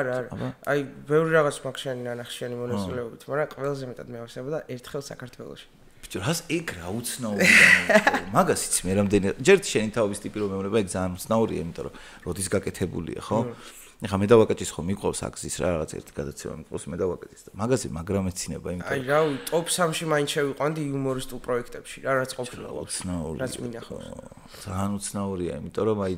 აი, ბევრი რაღაც მაქვს შენი ნანახი შენი მონაწილეობით, მაგრამ ყველაზე მეტად მეავსებოდა ერთხელ საქართველოში. ბიჭო, რას ეგ რა უცნაურია? მაგას იცი მე რამდენი ჯერ შენი თავის ტიპი რომ მეუბნება ეგ ძალიან უცნაურია, იმიტომ რომ როდის გაკეთებულია, ხო? ეხა მე დავაკეთეს ხო მიყვავს აქზის რა რაღაც ერთი გადაცემა მიყვავს მე დავაკეთეს და მაგაზე მაგრამ ეცინება იმიტომ აი რა ტოპ 3-ში მაინც შევიყვანდი იუმორისტულ პროექტებში რა რაც ყოფილა უცნაური რაც მინახავს ძალიან უცნაურია იმიტომ რომ აი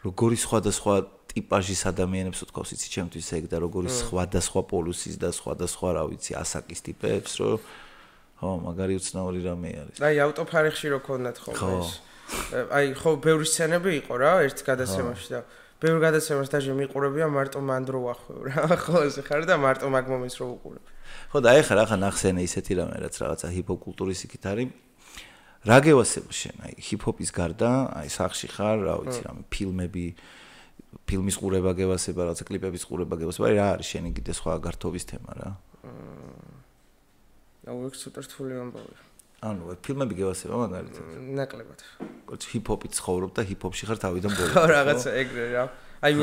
როგორი სხვადასხვა ტიპაჟის ადამიანებს უთქვავს იცი ჩემთვის ეგ და როგორი სხვადასხვა პოლუსის და სხვადასხვა რა ვიცი ასაკის ტიპებს რომ ხო მაგარი უცნაური რამე არის აი ავტოფარეხში რო ქონდათ ხოლმე ეს აი ხო ბევრი სცენები იყო რა ერთ გადაცემაში და ბევრი გადაცემას დაჟე მიყურებია მარტო მანდრო ვახვევ რა ხო ესე ხარ და მარტო მაგ მომენტს რო უყურებ ხო და ეხლა რა ხან ახსენე ისეთი რამე რაც რაღაცა ჰიპ-ჰოპ კულტურის იქით არის რა გევასებ შენ აი ჰიპ-ჰოპის გარდა აი სახში ხარ რა ვიცი რამე ფილმები ფილმის ყურება გევასება რაღაცა კლიპების ყურება გევასება რა არის შენი კიდე სხვა გართობის თემა რა აუ ეგ სუპერ რთული ამბავია ანუ ფილმები გევასება მაგალითად ნაკლებად ჰიპ-ჰოპით ცხოვრობ და ჰიპ-ჰოპში ხარ თავიდან ბოლომდე ხო რაღაცა ეგრე რა აი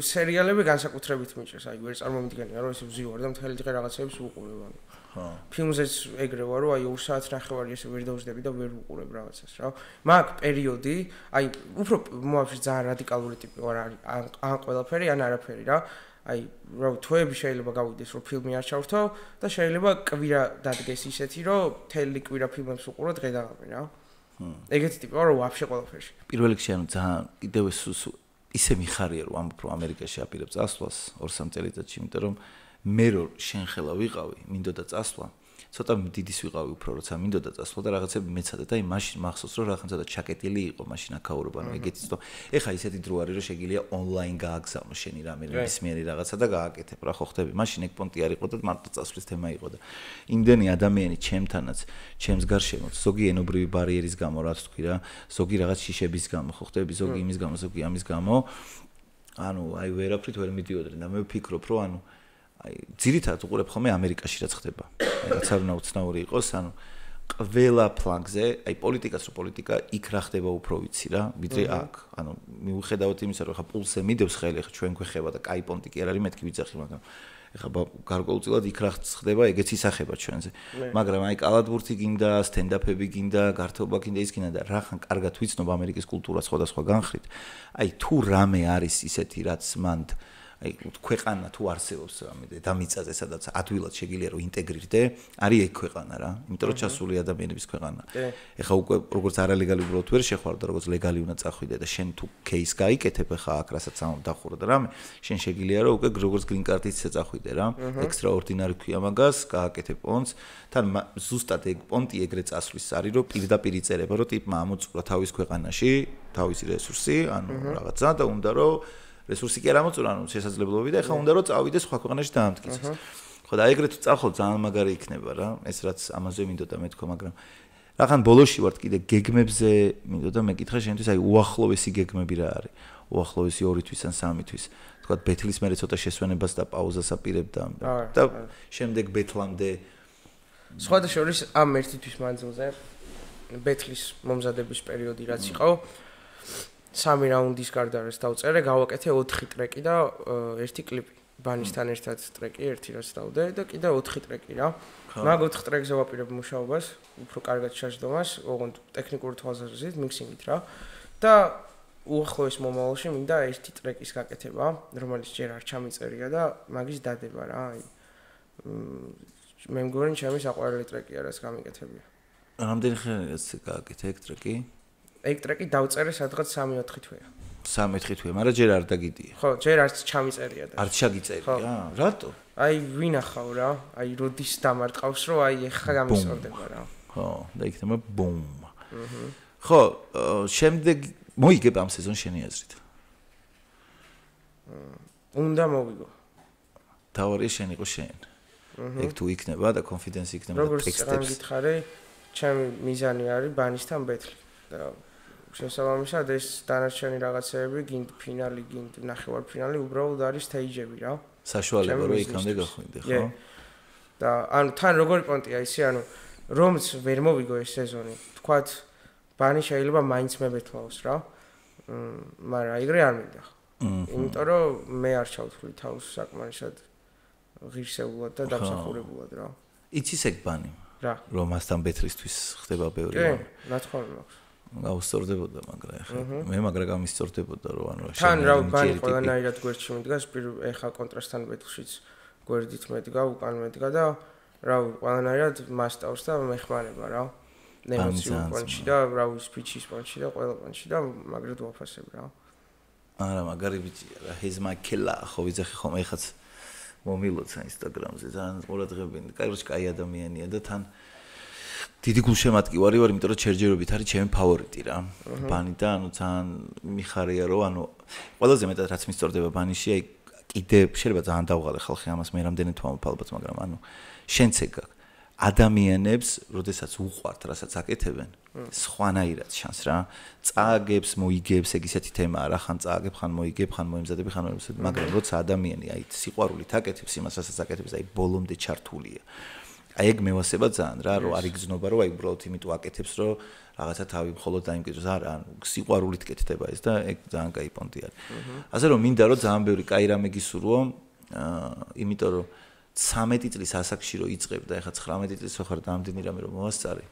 სერიალები განსაკუთრებით მიჭირს აი ვერ წარმომიდგენია რომ ესე ვზივარ და მთელი დღე რაღაცებს ვუყურებ ანუ ხო ფილმზეც ეგრე ვარ რომ აი 2 საათს ნახევარი ესე ვერ დავждები და ვერ ვუყურებ რაღაცას რა მაგ პერიოდი აი უფრო მოაქვს ძალიან რადიკალური ტიპი ვარ ან ყველაფერი ან არაფერი რა აი რა თვეები შეიძლება გავიდეს რომ ფილმი არ ჩავრთო და შეიძლება კვირა დადგეს ისეთი რომ თელი კვირა ფილმებს უყურო დღე და ღამე რა ეგეთი ტიპი ვარ რომ ვაფშე ყველაფერში პირველ რიგში ანუ ძალიან კიდევ ისე მიხარია რომ ამბობ რომ ამერიკაში აპირებ წასვლას 2-3 წელიწადში იმიტომ რომ მე რო შენ ხელა ვიყავი მინდოდა წასვლა ცოტა დიდის ვიყავი უფრო, როცა მინდოდა წასვლა და რაღაცები მეცადა და მაშინ მახსოვს რომ რაღაცა და ჩაკეტილი იყო მაშინ აქაურობა, ანუ ეგეთი თო. ეხა ისეთი დრო არის რომ შეგიძლია ონლაინ გააგზავნო შენი რამე ნებისმიერი რაღაცა და გააკეთებ რა ხო ხდები. მაშინ ეგ პონტი არ იყო და მარტო წასვლის თემა იყო და იმდენი ადამიანი ჩემთანაც, ჩემს გარშემოც, ზოგი ენობრივი ბარიერის გამო რაც თქვი რა, ზოგი რაღაც შიშების გამო ხო ხდები, ზოგი იმის გამო, ზოგი ამის გამო. ანუ აი ვერაფრით ვერ მიდიოდნენ და მე ვფიქრობ რომ ანუ აი ძირითადად უყურებ ხოლმე ამერიკაში რაც ხდება. აი რაც არ უნდა უცნაური იყოს, ანუ ყველა ფლანგზე, აი პოლიტიკას რო პოლიტიკა იქ რა ხდება უფრო ვიცი რა, ვიდრე აქ. ანუ მიუხედავად იმისა, რომ ხა პულსზე მიდევს ხელი, ხა ჩვენ გვეხება და კაი პონტი კი არ არის მეთქი ვიძახი, მაგრამ ეხა გარკვეულწილად იქ რა ხდება, ეგეც ისახება ჩვენზე. მაგრამ აი კალათბურთი გინდა, სტენდაპები გინდა, გართობა გინდა, ის გინდა და რახან კარგად ვიცნობ ამერიკის კულტურა სხვადასხვა განხრით. აი თუ რამე არის ისეთი, რაც მანდ აი ქვეყანა თუ არსებობს რამე დამიწაზე, სადაც ადვილად შეგიძლია რომ ინტეგრირდე, არის ეგ ქვეყანა რა. იმიტომ რომ ჩასული ადამიანების ქვეყანა. ეხა უკვე როგორც არალეგალი უბრალოდ ვერ შეხვარ და როგორც ლეგალი უნდა წახვიდე და შენ თუ кейს გაიკეთებ ეხა აქ რასაც დახურა და რამე, შენ შეგიძლია რომ უკვე როგორც green card-ით წახვიდე რა. extraordinary ქვია მაგას, გააკეთებ პონტს. თან ზუსტად ეგ პონტი ეგრე წასვლის არის რომ პირდაპირ იწერება რომ ტიპმა ამოწურა თავის ქვეყანაში, თავისი რესურსი, ანუ რაღაცა და უნდა რომ რესურსი კი არ ამოწურა, ანუ შესაძლებლობები და ეხლა უნდა რომ წავიდე სხვა ქვეყანაში დაამტკიცოს. ხო და ეგრეთ წახვალ ძალიან მაგარი იქნება რა, ეს რაც ამაზე მინდოდა მეთქვა, მაგრამ რახან ბოლოში ვარ კიდე გეგმებზე მინდოდა მეკითხა შენთვის აი უახლოვესი გეგმები რა არის? უახლოვესი 2 თვის ან 3 თვის. თქვა ბეთლის მერე ცოტა შესვენებას და პაუზას აპირებ და შემდეგ ბეთლამდე სხვადასხვა ამ 1 თვის მანძილზე ბეთლის მომზადების პერიოდი რაც იყო 3 რაუნდის გარდა რას დავწერე, გავაკეთე 4 ტრეკი და 1 კლიპი. ბანისთან ერთად ტრეკი, ერთი რაც დავდე და კიდე 4 ტრეკი რა. მაგ 4 ტრეკზე ვაპირებ მუშაობას, უფრო კარგად შეჯდომას, ოღონდ ტექნიკური თვალსაზრისით, მიქსინგით რა. და უახლოეს მომავალში მინდა 1 ტრეკის გაკეთება, რომელიც ჯერ არ ჩამიწერია და მაგის დადება რა. აი მე მგონი ჩემი საყვარელი ტრეკია, რაც გამიკეთებია. რამდენი ხანია გააკეთე ეგ ტრეკი? ეგ ტრეკი დავწერე სადღაც 3-4 თვეა. 3-4 თვე, მაგრამ ჯერ არ დაგიდია. ხო, ჯერ არც ჩამიწერია და. არ ჩაგიწერია? რატო? აი ვინახავ რა, აი როდის დამარტყავს რომ აი ეხა გამისწორდება რა. ხო, და იქნება ბუმ. ხო, შემდეგ მოიგებ ამ სეზონს შენი აზრით? უნდა მოვიგო. თავი შენ იყო შენ. ეგ თუ იქნება და კონფიდენსი იქნება და ტექსტებს. როგორც გითხარი, ჩემი მიზანი არის ბანისთან ბეთლი და შესაბამისად ეს დანარჩენი რაღაცეები, გინდ ფინალი, გინდ ნახევარფინალი, უბრალოდ არის სტეიჯები რა. საშუალება რომ იქამდე გახვიდე, ხო? და ანუ თან როგორი პონტია ისი, ანუ რომც ვერ მოვიგო ეს სეზონი, თქვათ ბანი შეიძლება მაინც მებეთლაოს რა. მაგრამ ეგრე არ მინდა. იმიტომ რომ მე არ ჩავთვლი თავს საკმარისად ღირსეულად და დამსახურებულად რა. იცის ეგ ბანი? რა. რომ მასთან ბეთლისთვის ხდება ბევრი რამე. რა თქმა უნდა მაქვს. გაუსწორდებოდა მაგრამ ეხლა მე მაგრა გამისწორდებოდა რომ ანუ თან რა ბანი ყველანაირად გვერდში მიდგას ეხლა კონტრასტთან ბეთლშიც გვერდით მედგა უკან მედგა და რა ყველანაირად მასტავს და მეხმარება რა ნემოციურ პონჩი და რა სპიჩის პონჩი და ყველა პონჩი და მაგრად ვაფასებ რა არა მაგარი ბიჭია რა he's my killer ხო ვიძახი ხომ ეხაც მომილოცა ინსტაგრამზე ძალიან ყურადღებიანი კაი ადამიანია და თან დიდი გულშემატკივარი ვარ, იმიტომ რომ ჩერჯერობით არის ჩემი ფავორიტი რა. ბანი და ანუ ძალიან მიხარია რომ ანუ ყველაზე მეტად რაც მისწორდება ბანიში, აი კიდე შეიძლება ძალიან დავღალე ხალხი ამას მე რამდენი თვამობ ალბათ, მაგრამ ანუ შენც ეგ გაქვს. ადამიანებს, როდესაც უყვართ, რასაც აკეთებენ, სხვანაირად შანს რა. წააგებს, მოიგებს, ეგ ისეთი თემაა რა, ხან წააგებ, ხან მოიგებ, ხან მოემზადები, ხან მოემზადებ, მაგრამ როცა ადამიანი აი სიყვარულით აკეთებს იმას, რასაც აკეთებს, აი ბოლომდე ჩართულია. აი ეგ მევასება ძალიან რა, რომ არ იგრძნობა, რომ აი უბრალოდ იმიტომ აკეთებს, რომ რაღაცა თავი მხოლოდ დაიმკვიდროს, არა, ანუ სიყვარულით კეთდება ეს და ეგ ძალიან კაი პონტი არის. ასე რომ მინდა რომ ძალიან ბევრი კაი რამე გისურვო, იმიტომ რომ 13 წლის ასაკში რო იწყებ და ეხლა 19 წლის ვახარ და ამდენი რამე რომ მოვასწარე,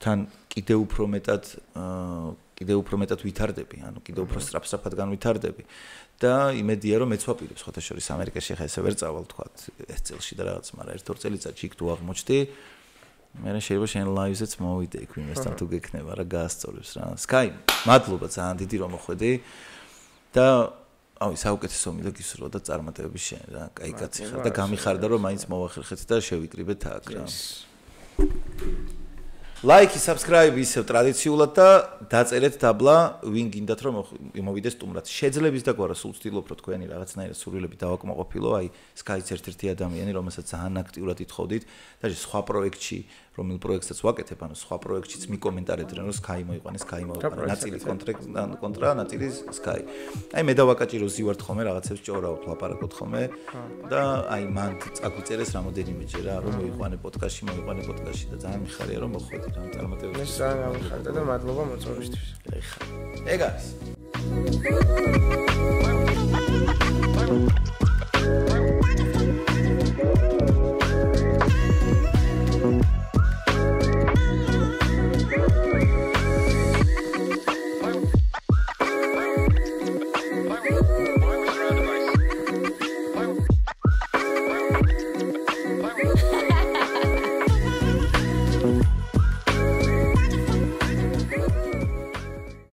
თან კიდევ უფრო მეტად ვითარდები, ანუ კიდევ უფრო სწრაფად განვითარდები. და იმედია რომ მეც ვაპირებ სხვათა შორის ამერიკაში ხა ესე ვერ წავალ თქვა ეს წელში და რაღაც, მაგრამ 1-2 წელიწადში იქ თუ აღმოჩნდი, მე შეიძლება შენ ლაივზეც მოვიდე იქ ვინმესთან თუ გექნება რა გაასწორებს რა. Sky, მადლობა ძალიან დიდი რომ მოხვედი და აი საუკეთესო მინდა გისურვო და წარმატებები შენ რა. კაი კაცი ხარ და გამიხარდა რომ მაინც მოვახერხეთ და შევიკრიბეთ აქ რა. Like, subscribe ისევ ტრადიციულად და დაწერეთ დაბლა, ვინ გინდათ რომ მოვიდეს სტუმრად. შეძლებს და გვარა სულ ვცდილობ რომ თქვენი რაღაცნაირად სურვილები დავაკმაყოფილო, აი Sky-ც ერთ-ერთი ადამიანი, რომელსაც ძალიან აქტიურად ითხოვდით და სხვა პროექტში, რომელ პროექტსაც ვაკეთებ, ანუ სხვა პროექტშიც მიკომენტარეთ რომ Sky მოიყვანეს, Sky მოიყვანეს, ნაწილი კონტრა, ნაწილი Sky. აი მე დავაკაჭირო ზივართ ხოლმე რაღაცებს ჭორავთ, ლაპარაკობთ ხოლმე და აი მან წაგვიწერეს რამოდენიმეჯერ რა, რომ მოიყვანე პოდკასტში და ძალიან მიხარია რომ მოხვედი. მე ძალიან გამიხარდა და მადლობა მოწვევისთვის. ეგ არის.